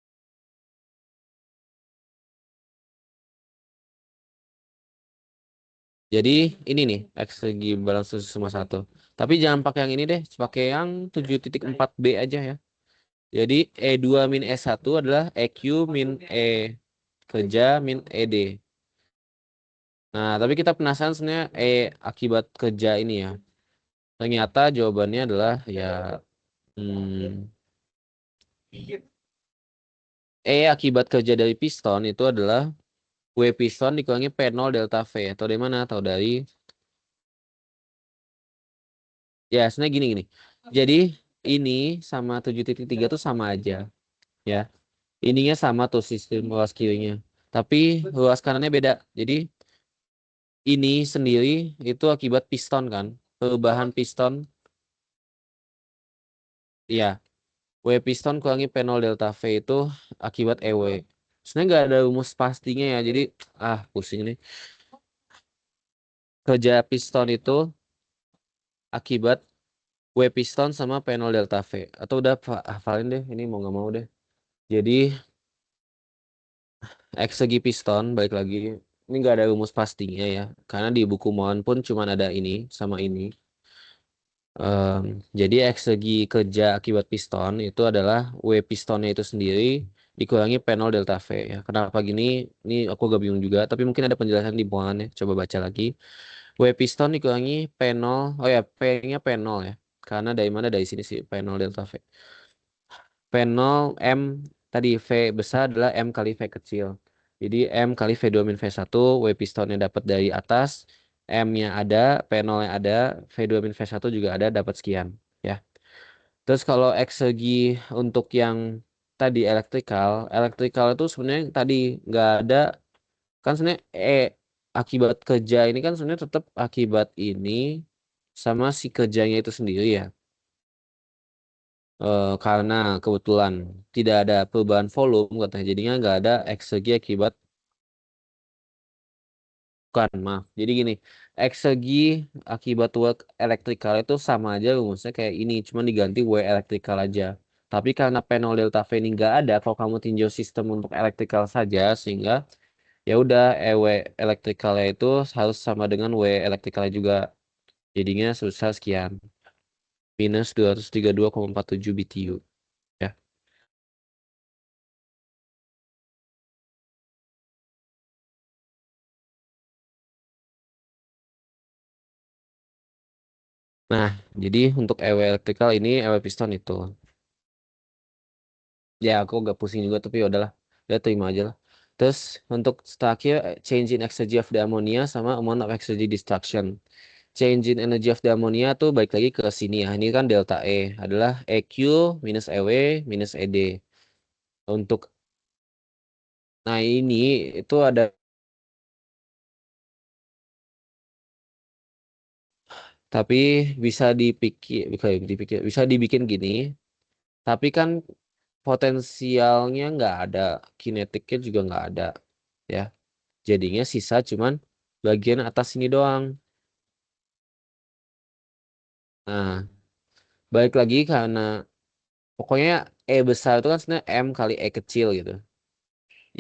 jadi, ini nih, eksegi balance sistem S1. Tapi jangan pakai yang ini deh, pakai yang 7.4b aja ya. Jadi E2 min E1 adalah EQ min E kerja min ED. Nah, tapi kita penasaran sebenarnya akibat kerja ini ya. Ternyata jawabannya adalah ya hmm, akibat kerja dari piston itu adalah W piston dikurangi P0 delta V. Atau dari mana? Atau dari ya sebenarnya gini. Jadi ini sama 7.3 tuh sama aja ya. Ininya sama tuh sistem luas kirinya. Tapi luas kanannya beda. Jadi ini sendiri itu akibat piston kan. Perubahan piston, ya. W piston kurangi P0 delta V itu akibat EW. Sebenarnya nggak ada rumus pastinya ya. Jadi, pusing nih. Kerja piston itu akibat W piston sama P0 delta V. Atau udah hafalin deh. Ini mau nggak mau deh. Jadi, X segi piston, balik lagi. Ini nggak ada rumus pastinya ya. Karena di buku Mohon pun cuma ada ini sama ini. Em, jadi X segi kerja akibat piston itu adalah W pistonnya itu sendiri dikurangi P0 delta V ya. Kenapa gini? Ini aku gak bingung juga, tapi mungkin ada penjelasan di bawahnya. Coba baca lagi. W piston dikurangi P0, oh ya P-nya P0 ya. Karena dari mana? Dari sini sih P0 delta V. P0 M tadi V besar adalah M kali V kecil. Jadi M kali V2 min V1, W pistonnya dapat dari atas, M-nya ada, P0-nya ada, V2 min V1 juga ada, dapat sekian. Ya. Terus kalau X segi untuk yang tadi elektrikal itu sebenarnya tadi nggak ada, kan sebenarnya akibat kerja ini kan sebenarnya tetap akibat ini sama si kerjanya itu sendiri ya. Karena kebetulan tidak ada perubahan volume katanya jadinya nggak ada eksegi akibat bukan maaf jadi gini eksegi akibat work elektrikal itu sama aja rumusnya kayak ini cuma diganti W elektrikal aja tapi karena panel delta V ini nggak ada kalau kamu tinjau sistem untuk elektrikal saja sehingga ya udah EW elektrikalnya itu harus sama dengan W elektrikalnya juga jadinya susah sekian minus 232,47 BTU ya. Nah, jadi untuk EW elektrikal ini EW piston itu. Ya, aku gak pusing juga tapi ya udahlah. Udah terima aja lah. Terus untuk terakhir change in exergy of the ammonia sama amount of exergy destruction. Change in energy of the ammonia tuh balik lagi ke sini ya. Ini kan delta E adalah EQ minus EW minus ED. Untuk nah ini itu ada tapi bisa dibikin gini. Tapi kan potensialnya nggak ada, kinetiknya juga nggak ada, ya. Jadinya sisa cuman bagian atas ini doang. Nah, balik lagi karena pokoknya E besar itu kan sebenarnya M kali E kecil gitu.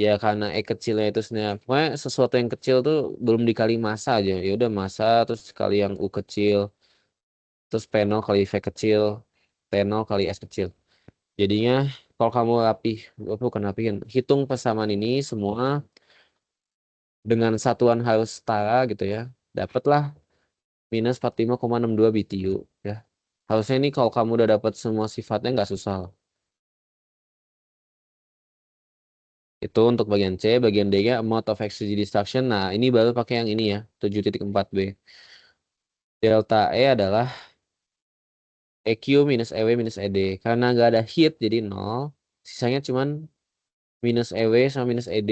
Ya karena E kecilnya itu sebenarnya pokoknya sesuatu yang kecil tuh belum dikali massa aja. Ya udah massa terus kali yang U kecil, terus P0 kali V kecil, T0 kali S kecil. Jadinya kalau kamu bukan rapihin, hitung persamaan ini semua dengan satuan harus setara gitu ya. Dapatlah minus 45,62 BTU ya. Harusnya ini kalau kamu udah dapat semua sifatnya nggak susah. Itu untuk bagian C, bagian D-nya amount of exergy destruction. Nah, ini baru pakai yang ini ya, 7.4b. Delta E adalah EQ minus EW minus ED. Karena nggak ada hit jadi 0. Sisanya cuman minus EW sama minus ED.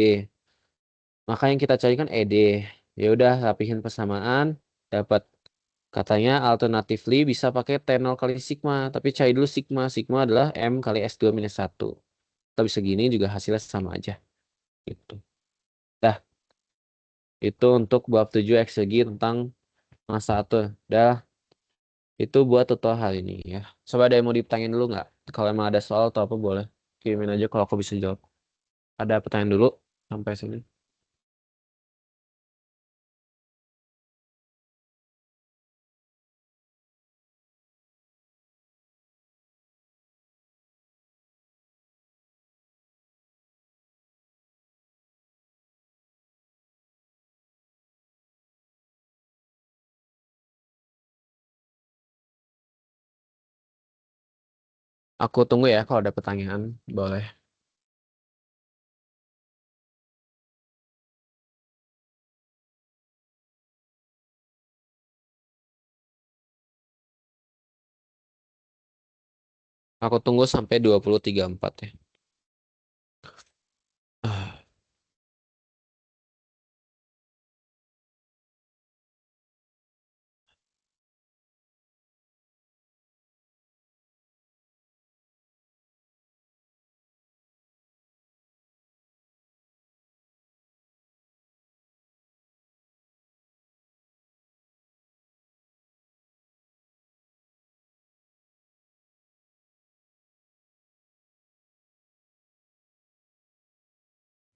Maka yang kita cari kan ED. Ya udah rapihin persamaan. Dapat katanya alternatively bisa pakai T0 kali sigma. Tapi cari dulu sigma. Sigma adalah M kali S2 minus 1. Tapi segini juga hasilnya sama aja. Gitu. Dah, itu untuk bab 7 eksegi tentang masa atur. Dah, itu buat tutorial hari ini ya. Coba ada yang mau ditanyain dulu nggak? Kalau emang ada soal atau apa boleh kirimin aja kalau aku bisa jawab. Ada pertanyaan dulu sampai sini. Aku tunggu ya kalau ada pertanyaan. Boleh. Aku tunggu sampai 20.34 ya. Ah,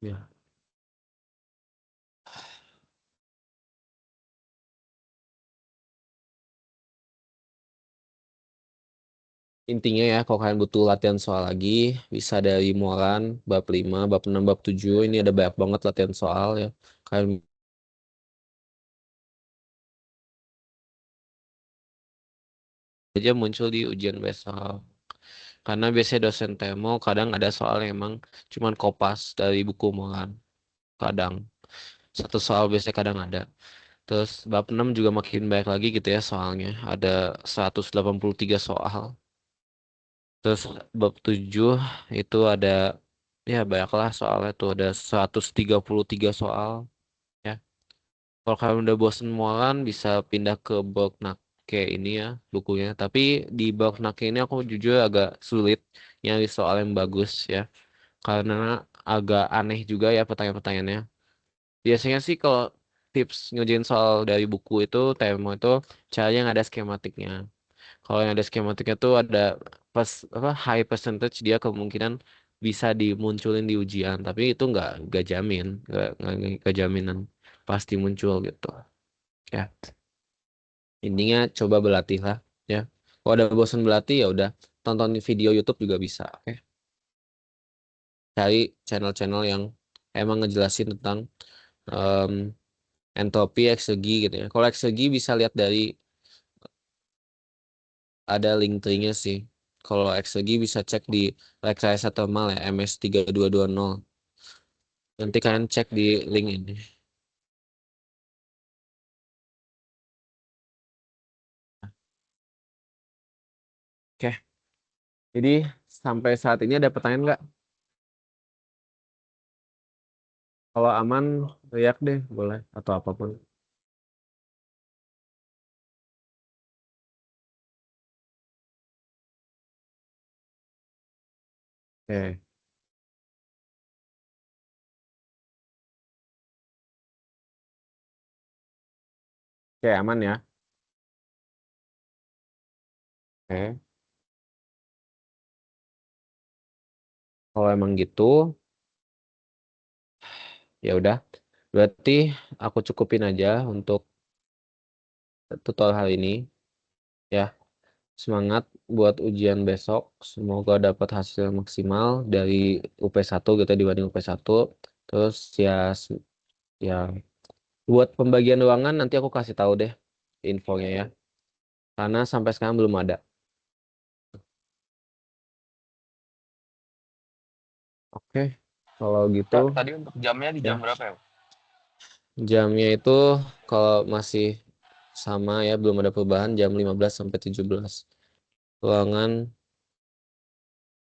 ya. Intinya ya, kalau kalian butuh latihan soal lagi, bisa dari Moran, bab 5, bab 6, bab 7. Ini ada banyak banget latihan soal ya. Kalian aja muncul di ujian besok. Karena biasanya dosen temo kadang ada soal yang emang cuman kopas dari buku Moran. Kadang. Satu soal biasanya kadang ada. Terus bab 6 juga makin banyak lagi gitu ya soalnya. Ada 183 soal. Terus bab 7 itu ada ya banyaklah soalnya tuh ada 133 soal ya. Kalau kalian udah bosen mualan bisa pindah ke Borgnake ini ya bukunya. Tapi di Borgnake ini aku jujur agak sulit nyari soal yang bagus ya. Karena agak aneh juga ya pertanyaan-pertanyaannya. Biasanya sih kalau tips ngerjain soal dari buku itu, Temo itu caranya yang ada skematiknya. Kalau yang ada skematiknya tuh ada pas apa high percentage dia kemungkinan bisa dimunculin di ujian, tapi itu nggak jamin, nggak jaminan pasti muncul gitu. Ya, intinya coba berlatih lah ya. Kalau ada bosan berlatih ya udah tonton video YouTube juga bisa. Oke, cari channel-channel yang emang ngejelasin tentang em, entropi eksegi gitu ya. Kalau eksegi bisa lihat dari ada link tree-nya sih. Kalau eksegi bisa cek di rekayasa thermal ya MS3220. Nanti kalian cek di link ini. Oke, jadi sampai saat ini ada pertanyaan nggak? Kalau aman, riak deh, boleh atau apapun. Oke, oke aman ya. Oke, kalau emang gitu, ya udah. Berarti aku cukupin aja untuk tutorial hari ini. Ya, semangat buat ujian besok. Semoga dapat hasil maksimal dari UP1 gitu dibanding UP1. Terus ya, ya buat pembagian ruangan nanti aku kasih tahu deh infonya ya. Karena sampai sekarang belum ada. Oke, kalau gitu Kak, tadi untuk jamnya di jam ya. berapa ya? Jamnya itu kalau masih sama ya belum ada perubahan jam 15 sampai 17. Ruangan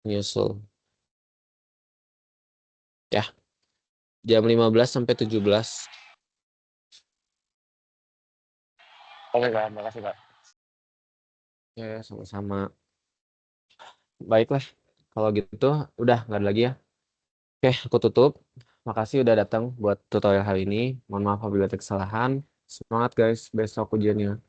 nyusul. Ya, jam 15 sampai 17. Oke Kak, makasih Kak. Ya, sama-sama. Baiklah, kalau gitu udah nggak ada lagi ya. Oke, aku tutup. Makasih udah datang buat tutorial hari ini. Mohon maaf apabila ada kesalahan. Semangat guys, besok ujiannya.